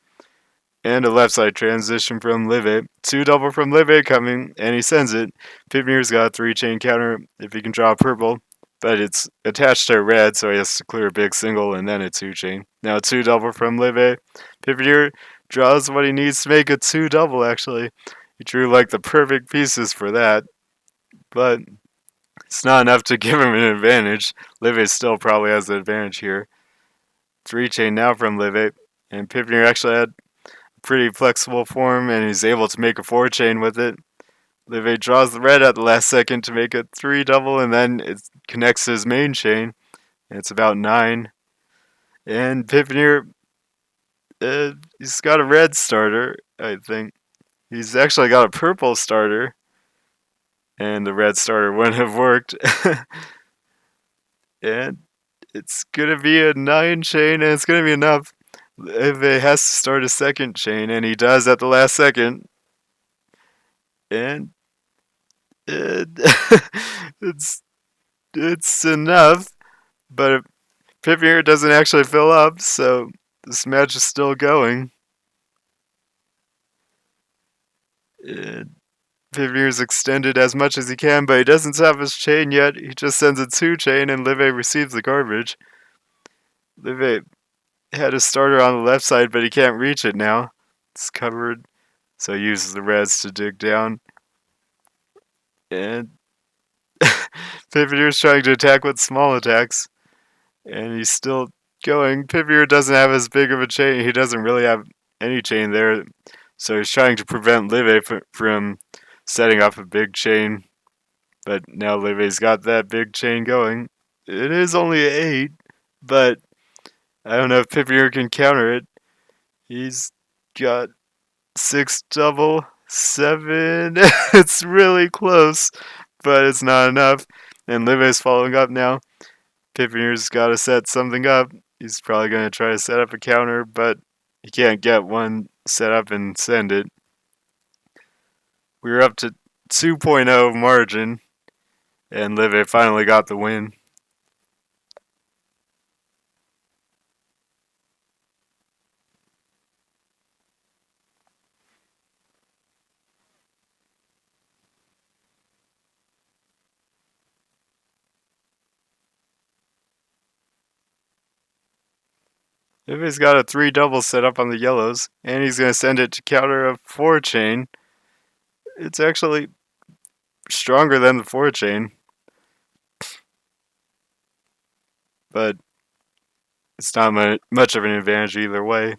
and a left side transition from Live. 2 double from Live coming, and he sends it. Piponeer's got a 3 chain counter if he can draw purple, but it's attached to red, so he has to clear a big single and then a 2 chain. Now 2 double from Live. Piponeer draws what he needs to make a 2 double actually. He drew like the perfect pieces for that, but it's not enough to give him an advantage. Live still probably has the advantage here. 3 chain now from Live, and Piponeer actually had pretty flexible form, and he's able to make a 4 chain with it. Live draws the red at the last second to make a 3 double, and then it connects to his main chain. And it's about 9. And Piponeer, he's got a red starter, I think. He's actually got a purple starter, and the red starter wouldn't have worked. And it's gonna be a 9 chain, and it's gonna be enough. If it has to start a second chain, and he does at the last second. And it, it's enough, but Piponeer doesn't actually fill up, so this match is still going. Piponeer's extended as much as he can, but he doesn't have his chain yet. He just sends a 2 chain, and Live receives the garbage. Live had a starter on the left side, but he can't reach it now. It's covered, so he uses the reds to dig down. And Piponeer's trying to attack with small attacks, and he's still going. Piponeer doesn't have as big of a chain. He doesn't really have any chain there, so he's trying to prevent Live from setting off a big chain. But now Live's got that big chain going. It is only 8, but I don't know if Piponeer can counter it. He's got 6 double, 7. It's really close, but it's not enough. And Live is following up now. Piponeer's got to set something up. He's probably going to try to set up a counter, but he can't get one set up and send it. We were up to 2.0 margin, and Live finally got the win. Live's got a 3 double set up on the yellows, and he's going to send it to counter a 4 chain. It's actually stronger than the 4 chain, but it's not much of an advantage either way.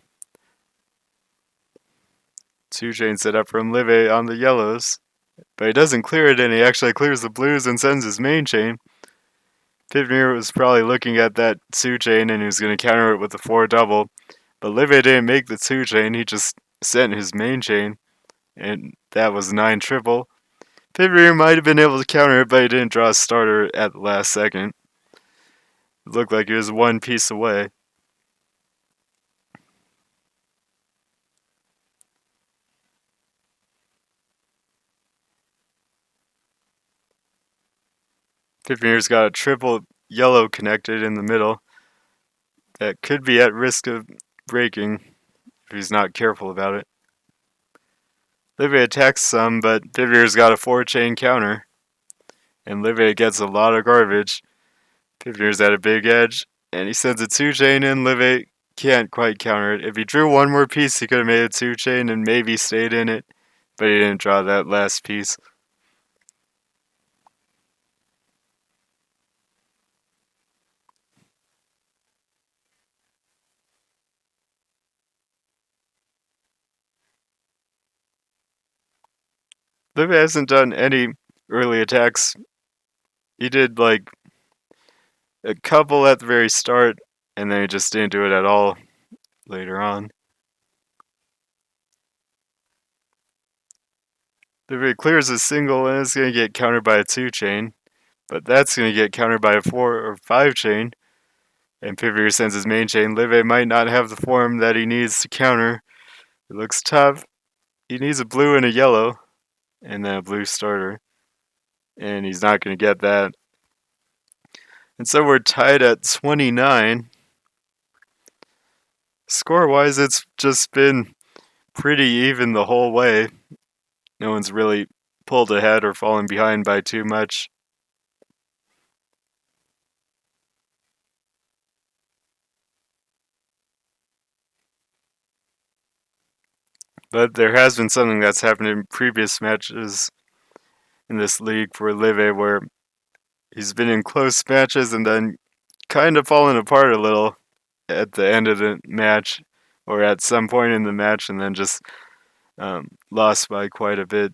2 chain set up from Live on the yellows, but he doesn't clear it, and he actually clears the blues and sends his main chain. Piponeer was probably looking at that 2-chain and he was going to counter it with a 4 double. But Live didn't make the 2-chain, he just sent his main chain, and that was 9 triple. Piponeer might have been able to counter it, but he didn't draw a starter at the last second. It looked like he was one piece away. Piponeer's got a triple yellow connected in the middle that could be at risk of breaking if he's not careful about it. Live attacks some, but Piponeer's got a 4-chain counter, and Live gets a lot of garbage. Piponeer's at a big edge, and he sends a 2-chain in. Live can't quite counter it. If he drew one more piece, he could have made a 2-chain and maybe stayed in it, but he didn't draw that last piece. Live hasn't done any early attacks. He did like a couple at the very start, and then he just didn't do it at all later on. Live clears a single, and it's going to get countered by a 2-chain, but that's going to get countered by a 4 or 5-chain. And Piponeer sends his main chain. Live might not have the form that he needs to counter. It looks tough. He needs a blue and a yellow, and then a blue starter. And he's not going to get that. And so we're tied at 29. Score-wise, it's just been pretty even the whole way. No one's really pulled ahead or fallen behind by too much. But there has been something that's happened in previous matches in this league for Live where he's been in close matches and then kind of fallen apart a little at the end of the match or at some point in the match and then just lost by quite a bit.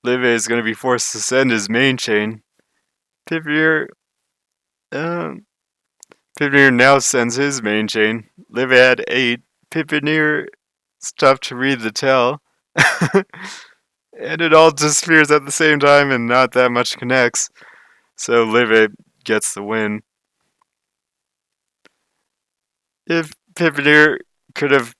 Live is going to be forced to send his main chain. Piponeer now sends his main chain. Live had 8. Piponeer, it's tough to read the tell. And it all disappears at the same time and not that much connects. So Live gets the win. If Piponeer could have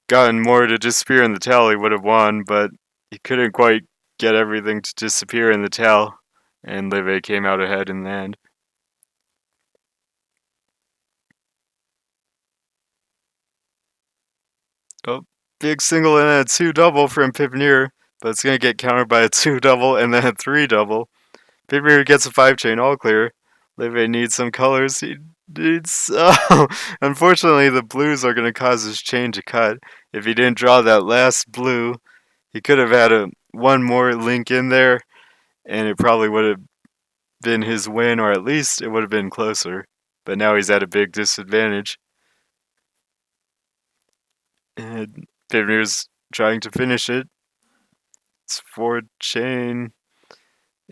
gotten more to disappear in the tell, he would have won, but he couldn't quite get everything to disappear in the tell, and Live came out ahead in the end. Oh, big single and a 2 double from Piponeer, but it's going to get countered by a 2 double and then a 3 double. Piponeer gets a 5-chain all clear. Live needs some colors. He needs. Oh, unfortunately, the blues are going to cause his chain to cut. If he didn't draw that last blue, he could have had one more link in there, and it probably would have been his win, or at least it would have been closer. But now he's at a big disadvantage. And Piponeer's trying to finish it. It's 4-chain,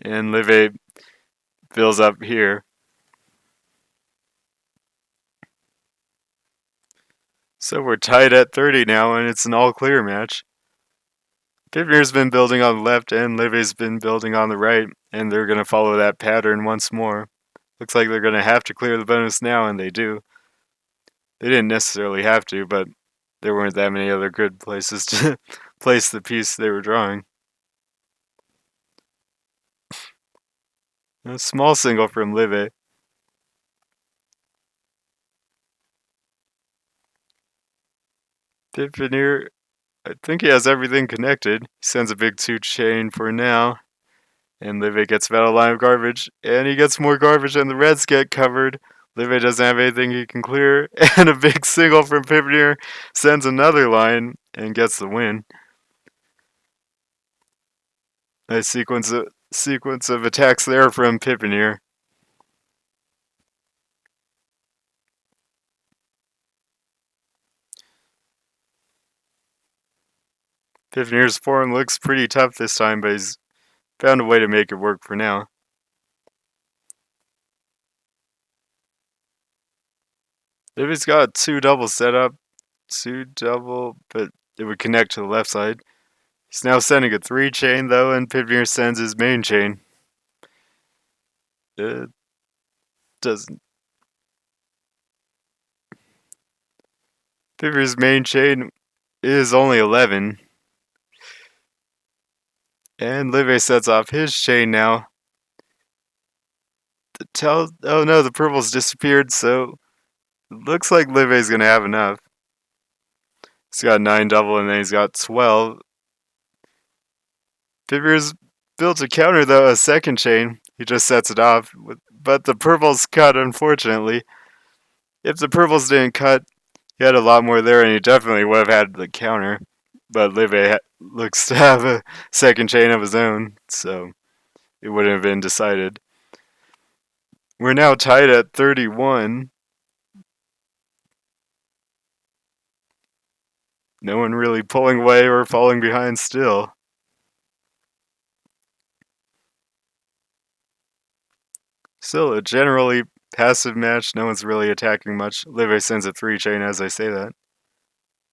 and Live fills up here. So we're tied at 30 now, and it's an all-clear match. Piponeer's been building on the left, and Live's been building on the right, and they're going to follow that pattern once more. Looks like they're going to have to clear the bonus now, and they do. They didn't necessarily have to, but there weren't that many other good places to place the piece they were drawing. A small single from Live. Piponeer, I think he has everything connected. He sends a big 2-chain for now. And Live gets about a line of garbage. And he gets more garbage and the reds get covered. Live doesn't have anything he can clear. And a big single from Piponeer sends another line and gets the win. Nice sequence of attacks there from Piponeer. Piponeer's form looks pretty tough this time, but he's found a way to make it work for now. Livy's got 2 double set up, 2 double, but it would connect to the left side. He's now sending a 3 chain though, and piponeer sends his main chain. It doesn't. Piponeer's main chain is only 11. And Livy sets off his chain now. Oh no, the purple's disappeared, so it looks like Livy's gonna have enough. He's got 9 double and then he's got 12. Piponeer's built a counter though, a second chain. He just sets it off, but the purple's cut unfortunately. If the purples didn't cut, he had a lot more there and he definitely would have had the counter. But Livy looks to have a second chain of his own, so it wouldn't have been decided. We're now tied at 31. No one really pulling away or falling behind still. Still a generally passive match. No one's really attacking much. Livy sends a 3 chain as I say that.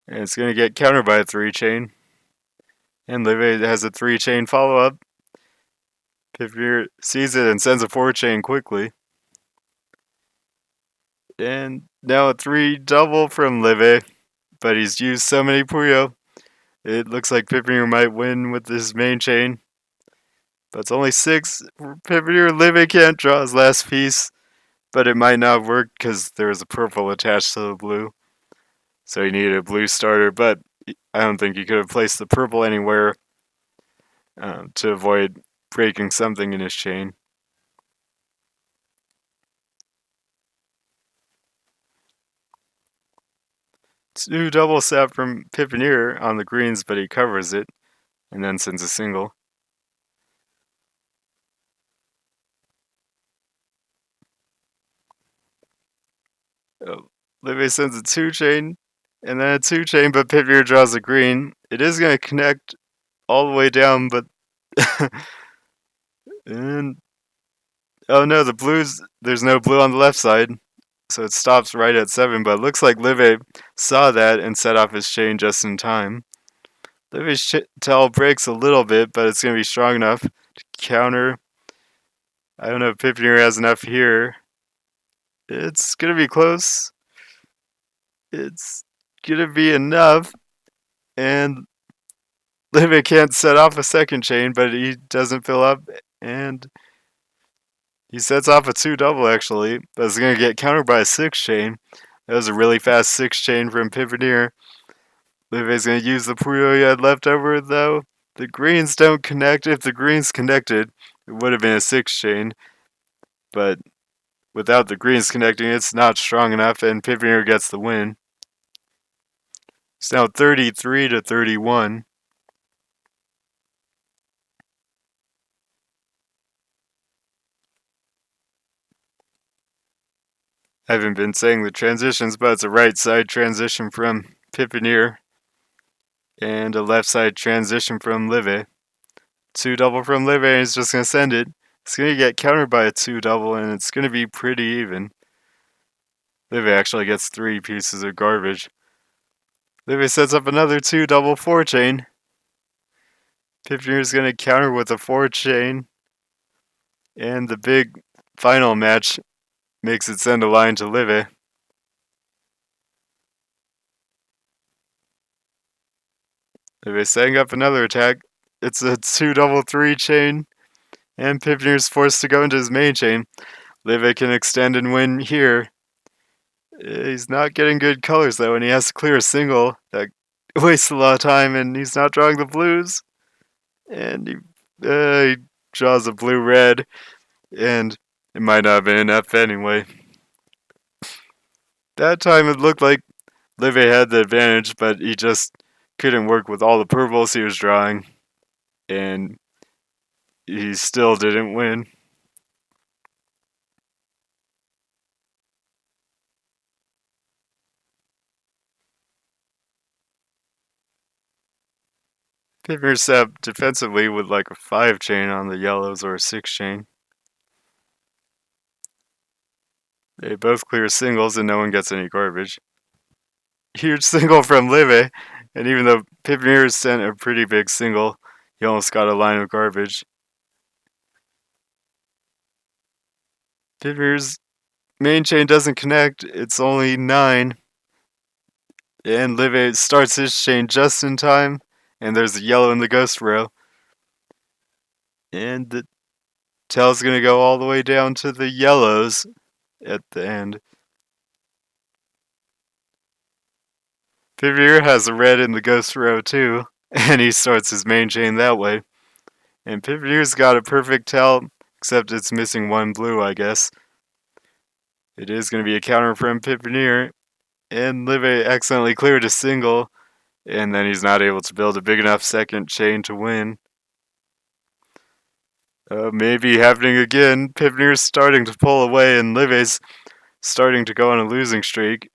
And it's going to get countered by a 3 chain. And Livy has a 3 chain follow up. Piponeer sees it and sends a 4 chain quickly. And now a 3 double from Livy. But he's used so many Puyo. It looks like Piponeer might win with his main chain. But it's only 6. Piponeer Livy can't draw his last piece. But it might not work because there was a purple attached to the blue. So he needed a blue starter. But I don't think he could have placed the purple anywhere to avoid breaking something in his chain. Two double sap from Piponeer on the greens, but he covers it and then sends a single. Livy sends a 2 chain and then a 2 chain, but Piponeer draws a green. It is going to connect all the way down, but and oh no, the blues. There's no blue on the left side, so it stops right at 7. But it looks like Livy saw that and set off his chain just in time. Livy's tail breaks a little bit, but it's going to be strong enough to counter. I don't know if Piponeer has enough here. It's going to be close. It's going to be enough. And Livy can't set off a second chain, but he doesn't fill up. And he sets off a 2 double actually. But it's going to get countered by a 6 chain. That was a really fast 6 chain from Piponeer. Livy's going to use the Puyo he had left over though. The greens don't connect. If the greens connected, it would have been a 6 chain. But without the greens connecting, it's not strong enough, and Piponeer gets the win. It's now 33 to 31. I haven't been saying the transitions, but it's a right side transition from Piponeer and a left side transition from Livy. 2 double from Livy, and he's just going to send it. It's going to get countered by a 2 double, and it's going to be pretty even. Livy actually gets 3 pieces of garbage. Livy sets up another 2 double 4 chain. Piponeer's going to counter with a 4 chain. And the big final match makes it send a line to Livy. Livy setting up another attack. It's a 2 double 3 chain. And Piponeer's forced to go into his main chain. Livy can extend and win here. He's not getting good colors though, and he has to clear a single that wastes a lot of time, and he's not drawing the blues. And he draws a blue-red, and it might not have been enough anyway. That time it looked like Livy had the advantage, but he just couldn't work with all the purples he was drawing, and he still didn't win. Piponeer set up defensively with like a 5 chain on the yellows or a 6 chain. They both clear singles and no one gets any garbage. Huge single from Live, and even though Piponeer sent a pretty big single, he almost got a line of garbage. Piponeer's main chain doesn't connect, it's only 9. And Live starts his chain just in time, and there's a yellow in the ghost row. And the tail's gonna go all the way down to the yellows at the end. Piponeer has a red in the ghost row too, and he starts his main chain that way. And Piponeer's got a perfect tail, except it's missing one blue, I guess. It is going to be a counter from Piponeer, and Live accidentally cleared a single, and then he's not able to build a big enough second chain to win. Maybe happening again. Piponeer's starting to pull away, and Live's starting to go on a losing streak.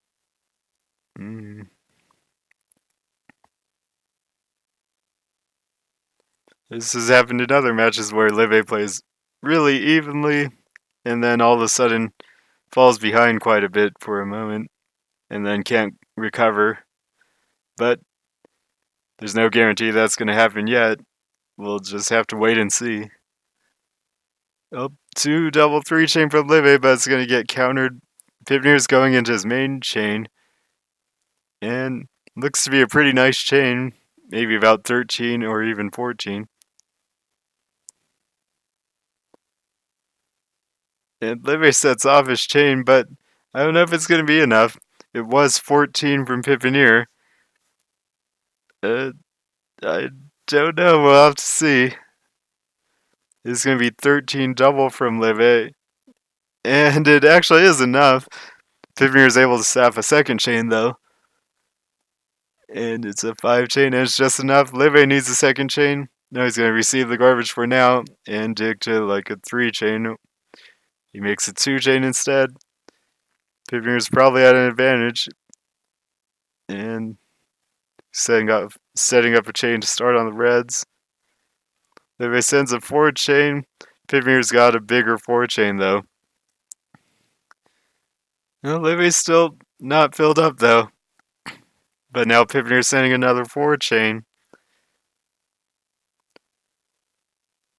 This has happened in other matches where Live plays really evenly, and then all of a sudden falls behind quite a bit for a moment, and then can't recover. But there's no guarantee that's going to happen yet. We'll just have to wait and see. Oh, 2 double 3 chain from Live, but it's going to get countered. Piponeer's going into his main chain, and looks to be a pretty nice chain, maybe about 13 or even 14. And Live sets off his chain, but I don't know if it's going to be enough. It was 14 from Piponeer. I don't know. We'll have to see. It's going to be 13 double from Live, and it actually is enough. Piponeer is able to staff a second chain, though. And it's a 5 chain, and it's just enough. Live needs a second chain. No, he's going to receive the garbage for now and dig to like a 3 chain. He makes a 2 chain instead. Piponeer's probably at an advantage. And setting up a chain to start on the reds. Live sends a 4 chain. Piponeer's got a bigger 4 chain though. No, Livy's still not filled up though. But now Piponeer's sending another 4 chain.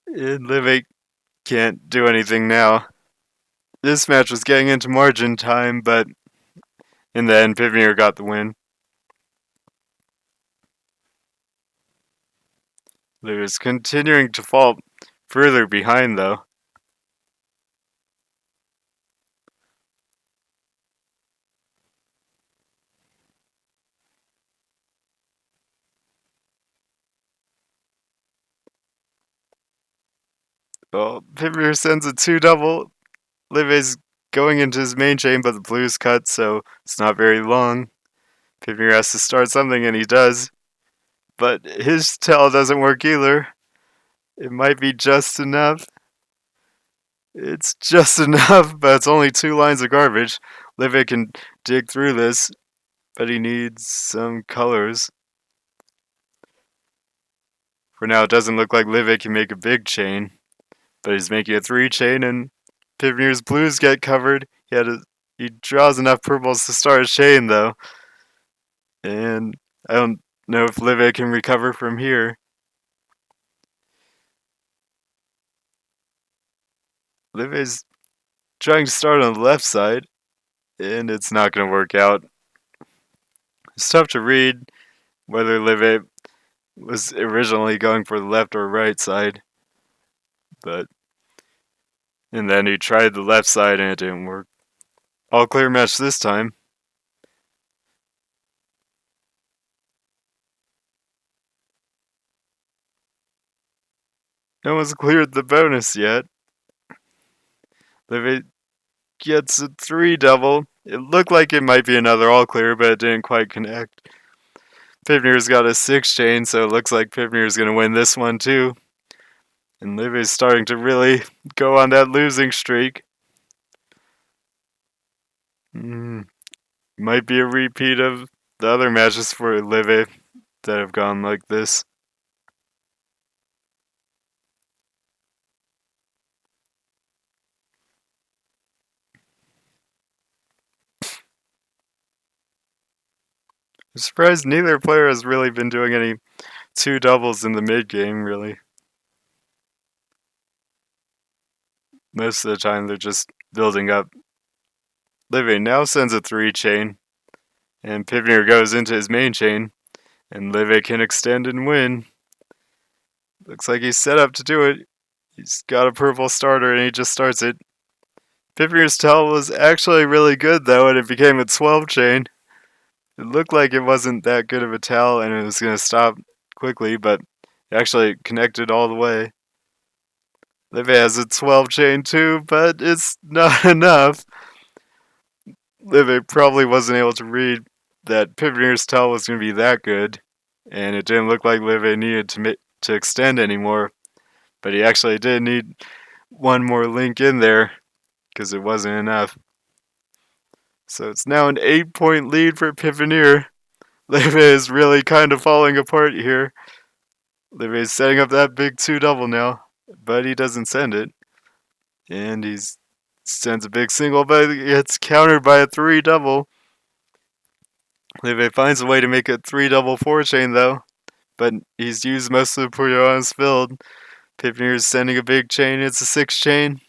And Livy can't do anything now. This match was getting into margin time, but in the end, Piponeer got the win. Livy's continuing to fall further behind though. Well, Piponeer sends a 2 double. Livy's going into his main chain, but the blue's cut, so it's not very long. Piponeer has to start something, and he does. But his tail doesn't work either. It might be just enough. It's just enough, but it's only 2 lines of garbage. Live can dig through this, but he needs some colors. For now, it doesn't look like Live can make a big chain, but he's making a 3 chain, and Piponeer's blues get covered. He draws enough purples to start a chain, though. And I don't know if Live can recover from here. Live is trying to start on the left side, and it's not going to work out. It's tough to read whether Live was originally going for the left or right side, and then he tried the left side and it didn't work. All clear match this time. No one's cleared the bonus yet. Live gets a 3 double. It looked like it might be another all clear, but it didn't quite connect. Piponeer's got a 6 chain, so it looks like Piponeer's going to win this one too. And Liv is starting to really go on that losing streak. Might be a repeat of the other matches for Liv that have gone like this. surprised neither player has really been doing any two doubles in the mid game, really. Most of the time they're just building up. Live now sends a 3-chain, and piponeer goes into his main chain, and Live can extend and win. Looks like he's set up to do it. He's got a purple starter and he just starts it. piponeer's tell was actually really good though, and it became a 12-chain. It looked like it wasn't that good of a tell and it was going to stop quickly, but it actually connected all the way. Live has a 12-chain too, but it's not enough. Live probably wasn't able to read that piponeer's tell was going to be that good, and it didn't look like Live needed to extend anymore. But he actually did need one more link in there because it wasn't enough. So it's now an 8-point lead for piponeer. Live is really kind of falling apart here. Live is setting up that big 2-double now, but he doesn't send it. And he sends a big single, but it's countered by a 3-double. Live finds a way to make a 3-double 4-chain though, but he's used most of the Puyo on his field. piponeer is sending a big chain, it's a 6-chain.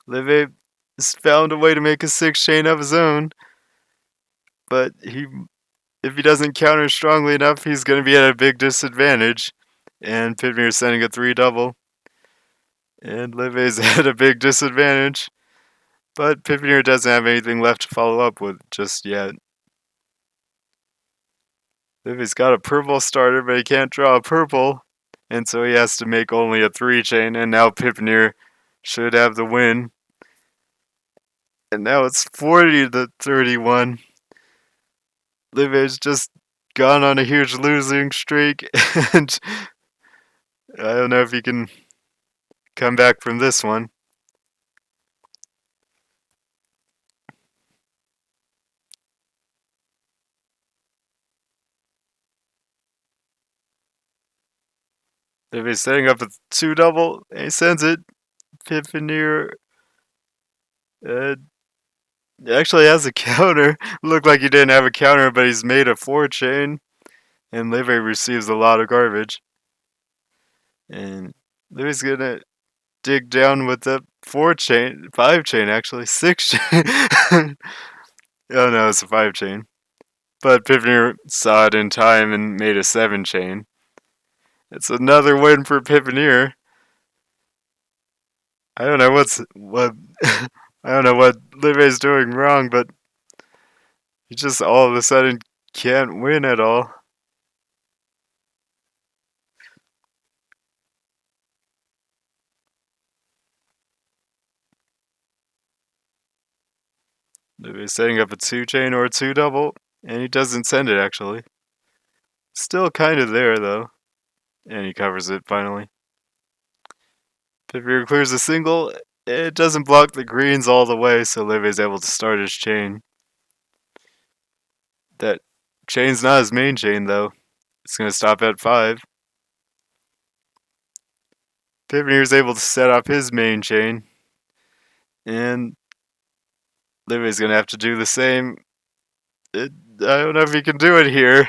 Live has found a way to make a 6-chain of his own, but if he doesn't counter strongly enough, he's going to be at a big disadvantage. And piponeer is sending a 3-double. And Live is at a big disadvantage. But piponeer doesn't have anything left to follow up with just yet. Livy's got a purple starter, but he can't draw a purple. And so he has to make only a 3-chain. And now piponeer should have the win. And now it's 40-31. Livy's just gone on a huge losing streak. And I don't know if he can come back from this one. Livy's setting up a 2-double, and he sends it. piponeer actually has a counter. Looked like he didn't have a counter, but he's made a 4-chain. And Livy receives a lot of garbage. And Livy's gonna dig down with the 4-chain, 5-chain actually, 6-chain. Oh no, it's a 5-chain. But piponeer saw it in time and made a 7-chain. It's another win for piponeer. I don't know what I don't know what Livy's doing wrong, but he just all of a sudden can't win at all. Livy's setting up a 2-chain or a 2-double, and he doesn't send it actually. Still kind of there though, and he covers it finally. piponeer clears a single. It doesn't block the greens all the way, so Livy's able to start his chain. That chain's not his main chain though. It's gonna stop at 5. piponeer's able to set up his main chain, and Livy's gonna have to do the same. I don't know if he can do it here.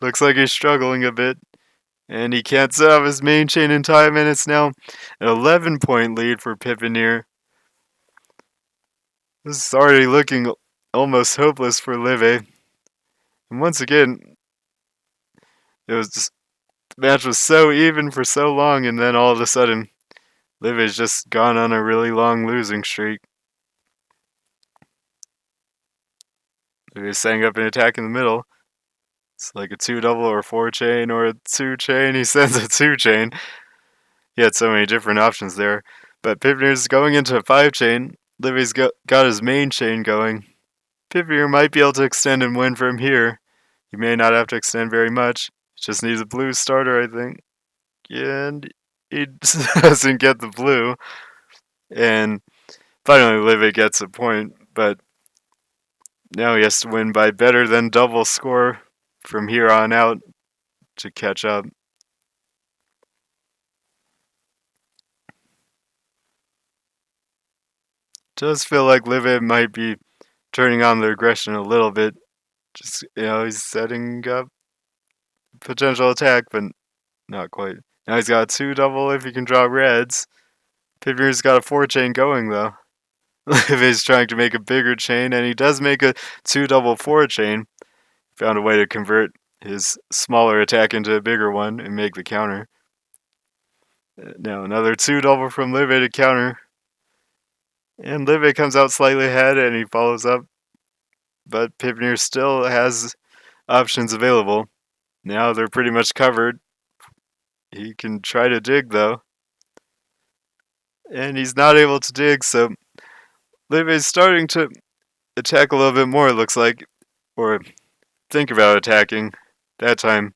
Looks like he's struggling a bit. And he can't set up his main chain in time, and it's now an 11-point lead for piponeer. This is already looking almost hopeless for Livy. And once again, the match was so even for so long, and then all of a sudden, Livy's just gone on a really long losing streak. Livy's setting up an attack in the middle. It's like a 2-double or a 4-chain or a 2-chain. He sends a 2-chain. He had so many different options there. But piponeer's going into a 5-chain. Livy's got his main chain going. piponeer might be able to extend and win from here. He may not have to extend very much. He just needs a blue starter, I think. And he doesn't get the blue. And finally, Livy gets a point. But now he has to win by better than double score from here on out to catch up. Does feel like Livy might be turning on the aggression a little bit Just, he's setting up potential attack, but not quite. Now he's got a 2 double if he can draw reds. Piponeer's got a 4 chain going, though. If he's trying to make a bigger chain, and he does make a 2 double 4 chain. Found a way to convert his smaller attack into a bigger one and make the counter. Now another 2 double from Live to counter. And Live comes out slightly ahead and he follows up. But Piponeer still has options available. Now they're pretty much covered. He can try to dig though. And he's not able to dig, so Live is starting to attack a little bit more, it looks like. Or think about attacking. That time,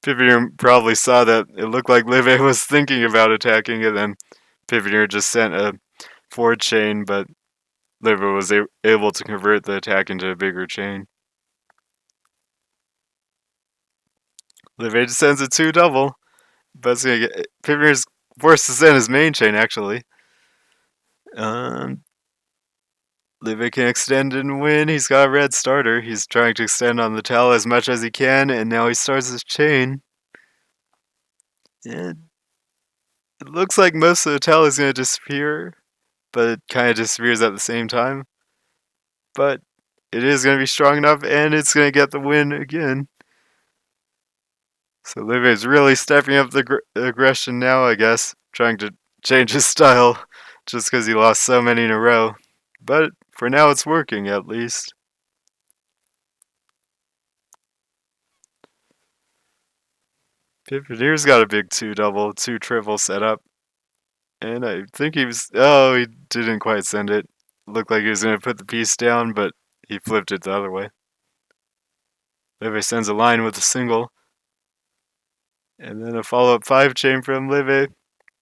Piponeer probably saw that it looked like Live was thinking about attacking, and then Piponeer just sent a 4 chain, but Live was able to convert the attack into a bigger chain. Live just sends a 2 double, but it's gonna get Piponeer's forced to send his main chain actually. Live can extend and win. He's got a red starter. He's trying to extend on the towel as much as he can, and now he starts his chain. And it looks like most of the towel is going to disappear, but it kind of disappears at the same time. But it is going to be strong enough, and it's going to get the win again. So Live is really stepping up the aggression now, I guess, trying to change his style just because he lost so many in a row. But for now, it's working at least. Piponeer's got a big 2 double, 2 triple set up. And I think he was. Oh, he didn't quite send it. Looked like he was going to put the piece down, but he flipped it the other way. Live sends a line with a single. And then a follow up 5 chain from Live.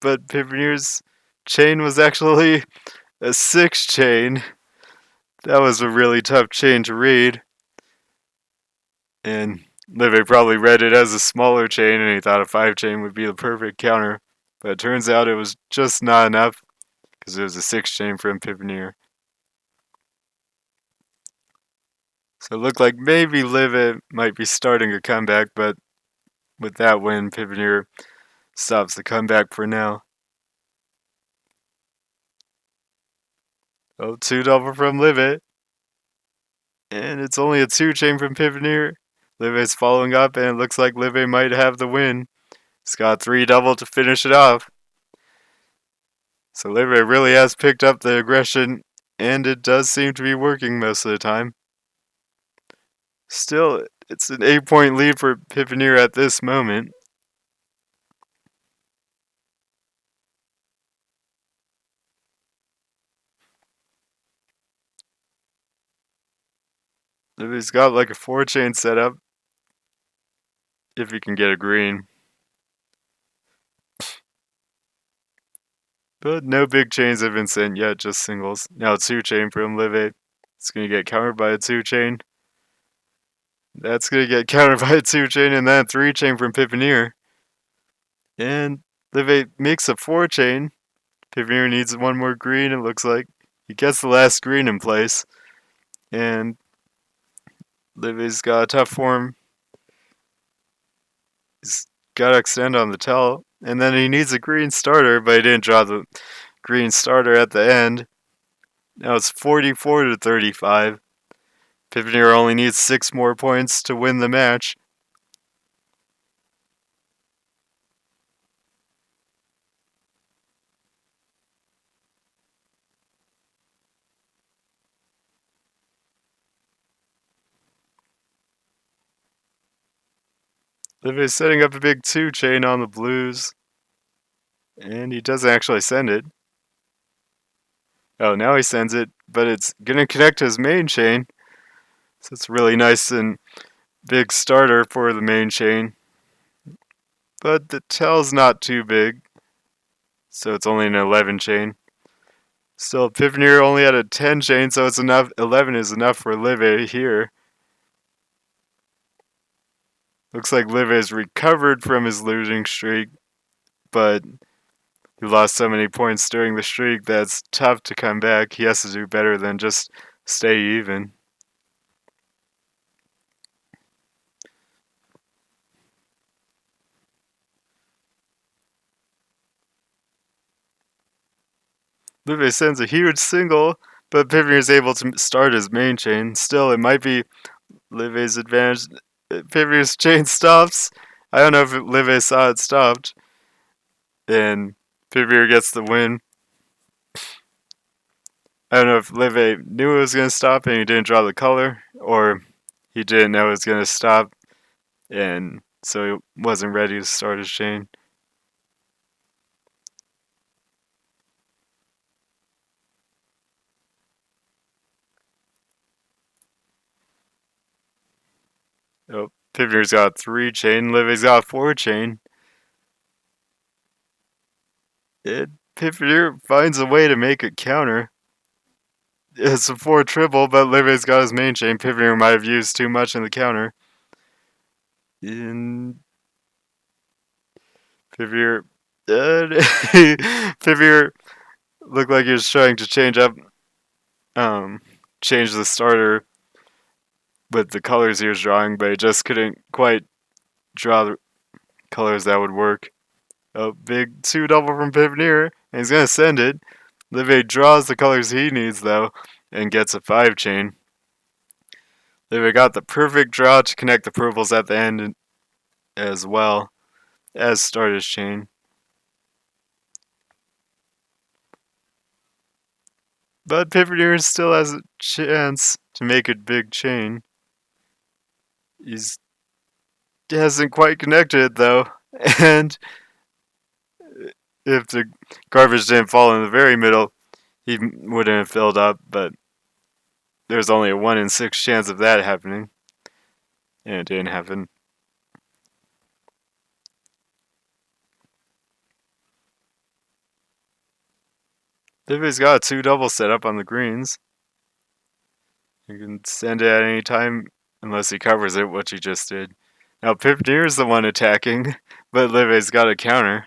But Piponeer's chain was actually a 6 chain. That was a really tough chain to read. And Live probably read it as a smaller chain and he thought a 5 chain would be the perfect counter. But it turns out it was just not enough because it was a 6 chain from Piponeer. So it looked like maybe Live might be starting a comeback, but with that win, Piponeer stops the comeback for now. Oh, 2 double from Live. And it's only a 2 chain from Piponeer. Live is following up, and it looks like Live might have the win. He's got 3 double to finish it off. So Live really has picked up the aggression, and it does seem to be working most of the time. Still, it's an 8-point lead for Piponeer at this moment. Livy's got like a 4 chain setup. If he can get a green. But no big chains have been sent yet, just singles. Now 2 chain from Livy. It's going to get countered by a 2 chain. That's going to get countered by a 2 chain, and then 3 chain from Piponeer. And Livy makes a 4 chain. Piponeer needs one more green, it looks like. He gets the last green in place. And Livy's got a tough form. He's got to extend on the tell. And then he needs a green starter, but he didn't draw the green starter at the end. Now it's 44 to 35. Piponeer only needs 6 more points to win the match. Livy's setting up a big 2 chain on the blues. And he doesn't actually send it. Oh, now he sends it, but it's going to connect to his main chain. So it's really nice and big starter for the main chain. But the tail's not too big. So it's only an 11 chain. Still, Piponeer only had a 10 chain, so it's enough. 11 is enough for Livy here. Looks like Livy has recovered from his losing streak, but he lost so many points during the streak that it's tough to come back. He has to do better than just stay even. Live sends a huge single, but piponeer is able to start his main chain. Still, it might be Live's advantage. Piponeer's chain stops. I don't know if Live saw it stopped. And piponeer gets the win. I don't know if Live knew it was going to stop and he didn't draw the color, or he didn't know it was going to stop, and so he wasn't ready to start his chain. Oh, piponeer's got 3 chain, Live's got 4 chain. Piponeer finds a way to make a counter. It's a 4 triple, but Live's got his main chain. Piponeer might have used too much in the counter. And Piponeer, Piponeer looked like he was trying to change the starter with the colors he was drawing, but he just couldn't quite draw the colors that would work. A big 2 double from piponeer, and he's gonna send it. Live draws the colors he needs though, and gets a 5 chain. Live got the perfect draw to connect the purples at the end as well as start his chain. But piponeer still has a chance to make a big chain. He hasn't quite connected though, and if the garbage didn't fall in the very middle, he wouldn't have filled up, but there's only a 1 in 6 chance of that happening, and it didn't happen. Livy's got a 2 double set up on the greens. You can send it at any time unless he covers it, which he just did. Now piponeer's the one attacking, but Livy's got a counter.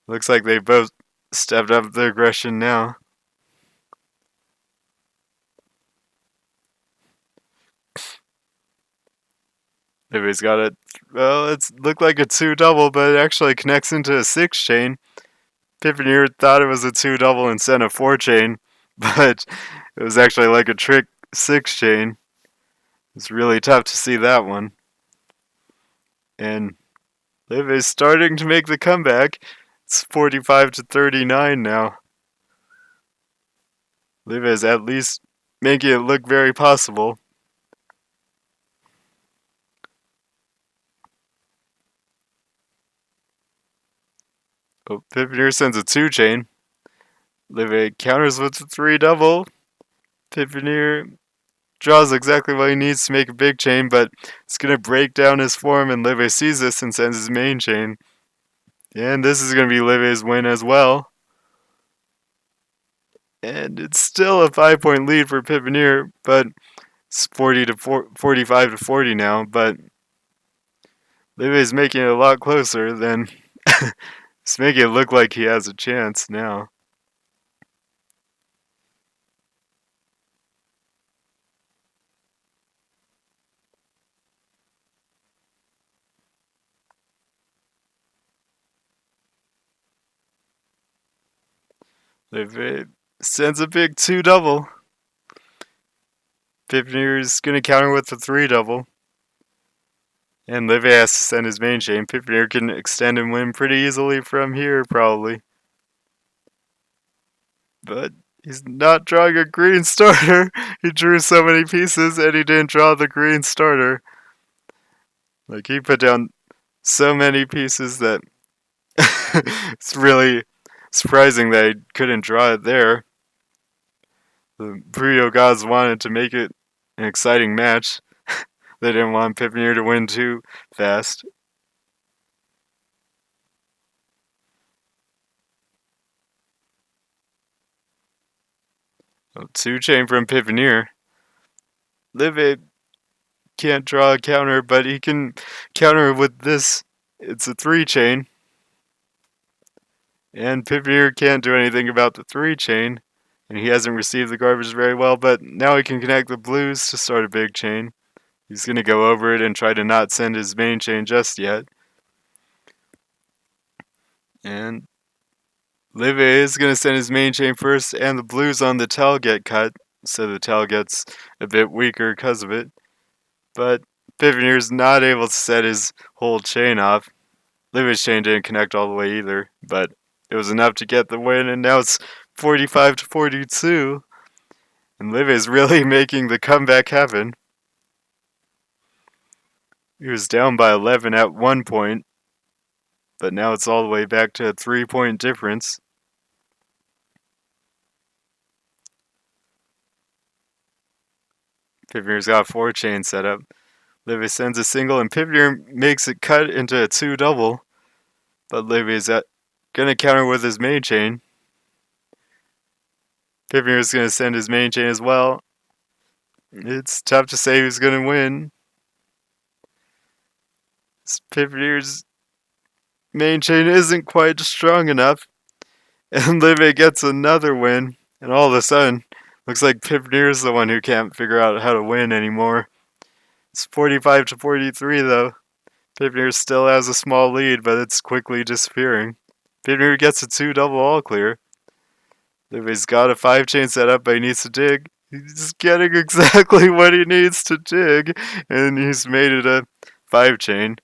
Looks like they both stepped up their aggression now. Livy's got a, well, it's looked like a 2 double, but it actually connects into a 6 chain. Piponeer thought it was a 2 double and sent a 4 chain, but it was actually like a trick 6 chain. It's really tough to see that one. And Liv is starting to make the comeback. It's 45 to 39 now. Liv is at least making it look very possible. Oh, piponeer sends a 2 chain. Liv counters with a 3 double. Piponeer draws exactly what he needs to make a big chain, but it's going to break down his form, and Live sees this and sends his main chain. And this is going to be Live's win as well. And it's still a 5-point lead for Piponeer, but it's 45 to 40 now. But Live's making it a lot closer than it's making it look like he has a chance now. Live sends a big 2 double. Piponeer's going to counter with the 3 double. And Live has to send his main chain. Piponeer can extend and win pretty easily from here, probably. But he's not drawing a green starter. He drew so many pieces and he didn't draw the green starter. Like, he put down so many pieces that it's really surprising that he couldn't draw it there. The Puyo gods wanted to make it an exciting match. They didn't want Piponeer to win too fast. Oh, 2 chain from Piponeer. Live can't draw a counter, but he can counter with this. It's a 3 chain. And Piponeer can't do anything about the 3 chain. And he hasn't received the garbage very well, but now he can connect the blues to start a big chain. He's going to go over it and try to not send his main chain just yet. And Live is going to send his main chain first, and the blues on the tail get cut, so the tail gets a bit weaker because of it. But Pivoneer's not able to set his whole chain off. Live's chain didn't connect all the way either, but it was enough to get the win, and now it's 45 to 42. And Live is really making the comeback happen. He was down by 11 at one point, but now it's all the way back to a 3-point difference. Pivoneer's got a 4-chain set up. Livy sends a single, and Pivoneer makes it cut into a 2-double. But Livy's gonna counter with his main chain. Pivoneer's gonna send his main chain as well. It's tough to say who's gonna win. Pivoneer's main chain isn't quite strong enough. And Livy gets another win. And all of a sudden, looks like Pivoneer's the one who can't figure out how to win anymore. It's 45 to 43 though. Pivoneer still has a small lead, but it's quickly disappearing. Pivoneer gets a 2-double all clear. Livy's got a 5-chain set up, but he needs to dig. He's getting exactly what he needs to dig, and he's made it a 5-chain.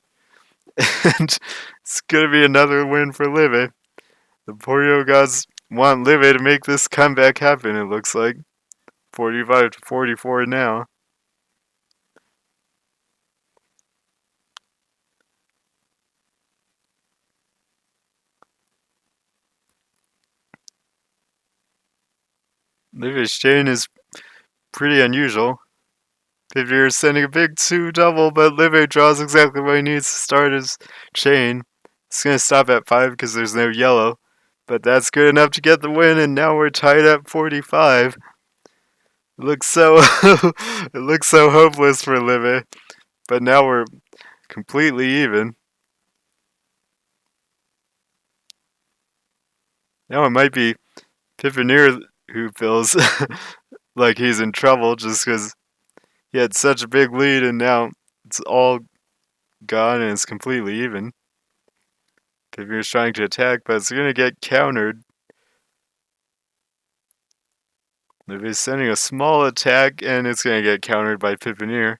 And it's going to be another win for Livy. The Puyo gods want Livy to make this comeback happen, it looks like. 45 to 44 now. Livy's chain is pretty unusual. Pivoneer is sending a big 2-double, but Livy draws exactly what he needs to start his chain. It's going to stop at 5 because there's no yellow, but that's good enough to get the win, and now we're tied at 45. It looks so it looks so hopeless for Livy, but now we're completely even. Now it might be Pivoneer who feels like he's in trouble just because he had such a big lead, and now it's all gone and it's completely even. Pivoneer's trying to attack, but it's going to get countered. Livy's sending a small attack, and it's going to get countered by Pivoneer.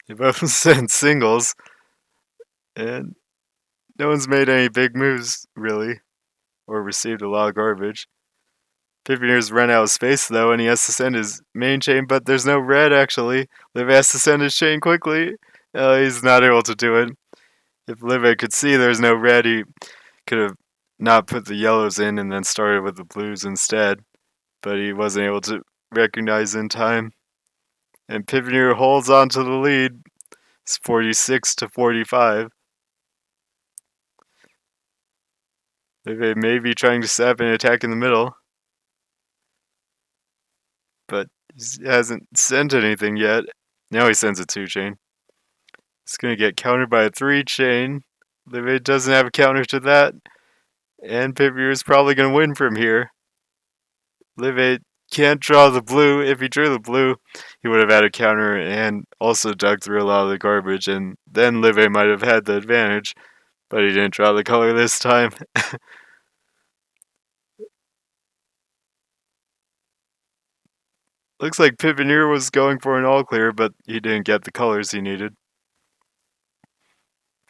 They both sent singles, and no one's made any big moves, really, or received a lot of garbage. Pivoneer's run out of space, though, and he has to send his main chain, but there's no red, actually. Livy has to send his chain quickly. He's not able to do it. If Livy could see there's no red, he could have not put the yellows in and then started with the blues instead, but he wasn't able to recognize in time. And Pivoneer holds on to the lead. It's 46 to 45. Livy may be trying to set up an attack in the middle, but he hasn't sent anything yet. Now he sends a 2-chain. It's going to get countered by a 3-chain. Livy doesn't have a counter to that, and Pivoneer is probably going to win from here. Livy can't draw the blue. If he drew the blue, he would have had a counter and also dug through a lot of the garbage, and then Livy might have had the advantage, but he didn't draw the color this time. Looks like Pivoneer was going for an all clear, but he didn't get the colors he needed.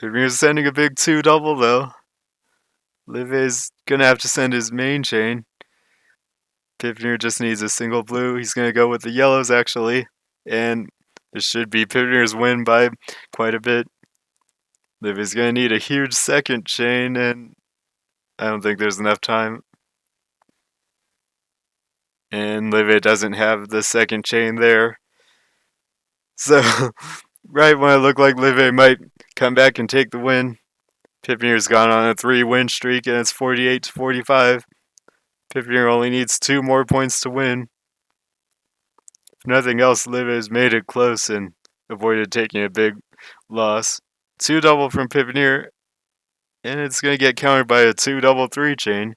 Pivoneer's sending a big 2-double though. Livy's gonna have to send his main chain. Pivoneer just needs a single blue. He's gonna go with the yellows actually, and it should be Pivoneer's win by quite a bit. Livy's gonna need a huge second chain, and I don't think there's enough time. And Livy doesn't have the second chain there. So, right when it looked like Livy might come back and take the win, Pivoneer's gone on a 3-win streak, and it's 48 to 45. Pivoneer only needs 2 more points to win. If nothing else, Livy has made it close and avoided taking a big loss. 2-double from Pivoneer, and it's going to get countered by a 2-double 3-chain.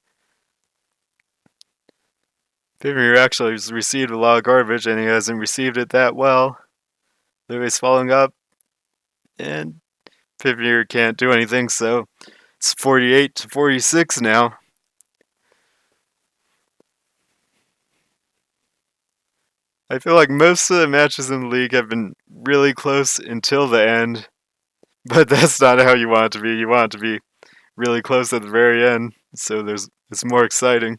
Piponeer actually has received a lot of garbage, and he hasn't received it that well. Livy's following up, and Piponeer can't do anything, so it's 48 to 46 now. I feel like most of the matches in the league have been really close until the end, but that's not how you want it to be. You want it to be really close at the very end, so it's more exciting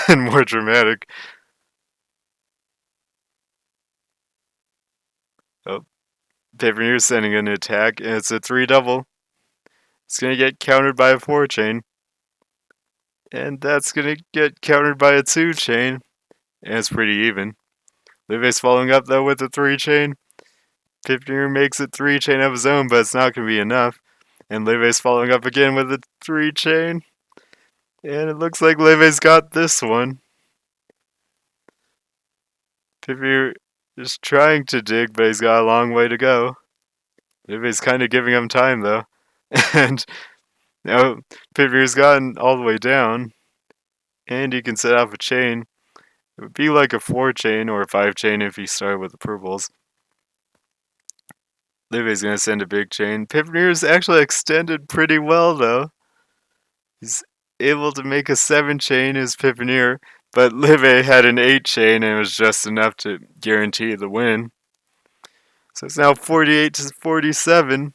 and more dramatic. Oh, Piponeer's sending an attack, and it's a 3-double. It's gonna get countered by a 4-chain, and that's gonna get countered by a 2-chain, and it's pretty even. Livy's following up though with a 3-chain. Piponeer makes it 3-chain of his own, but it's not gonna be enough. And Livy's following up again with a 3-chain. And it looks like Livy's got this one. Piponeer is trying to dig, but he's got a long way to go. Livy's kind of giving him time though. And now Piponeer's gotten all the way down. And he can set off a chain. It would be like a 4-chain or a 5-chain if he started with the purples. Livy's gonna send a big chain. Piponeer's actually extended pretty well though. He's able to make a 7-chain as Piponeer, but Livy had an 8-chain and it was just enough to guarantee the win. So it's now 48 to 47.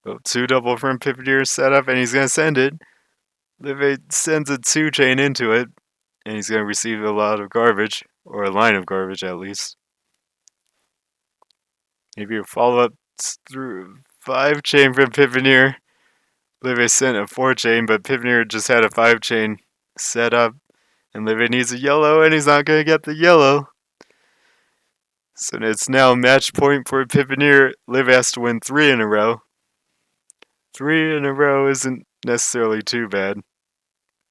Well, 2-double from Piponeer setup, and he's going to send it. Livy sends a 2-chain into it, and he's going to receive a lot of garbage, or a line of garbage at least. Maybe a follow-up through 5-chain from Piponeer. Livy sent a 4-chain, but Piponeer just had a 5-chain set up, and Livy needs a yellow, and he's not going to get the yellow. So it's now match point for Piponeer. Livy has to win 3 in a row. 3 in a row isn't necessarily too bad,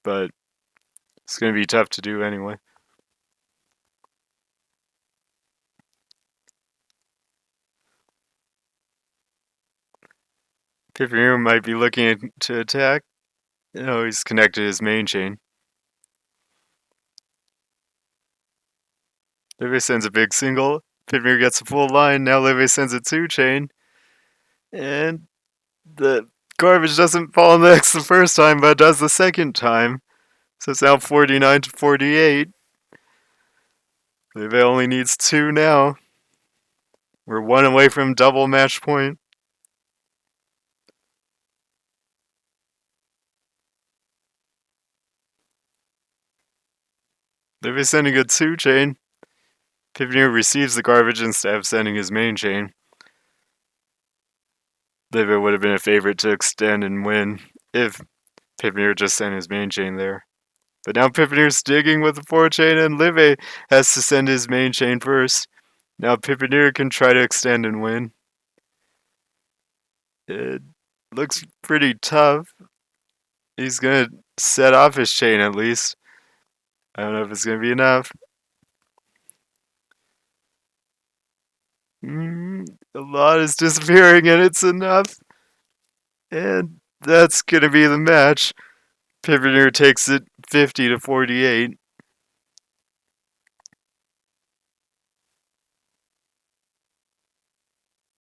but it's going to be tough to do anyway. Piponeer might be looking to attack. Oh, he's connected his main chain. Livy sends a big single. Piponeer gets a full line. Now Livy sends a 2-chain. And the garbage doesn't fall in the X the first time, but it does the second time. So it's now 49 to 48. Livy only needs 2 now. We're 1 away from double match point. Livy sending a 2-chain. Piponeer receives the garbage instead of sending his main chain. Livy would have been a favorite to extend and win if Piponeer just sent his main chain there. But now Piponeer's digging with the 4-chain, and Livy has to send his main chain first. Now Piponeer can try to extend and win. It looks pretty tough. He's going to set off his chain at least. I don't know if it's going to be enough. A lot is disappearing, and it's enough. And that's going to be the match. Piponeer takes it 50 to 48.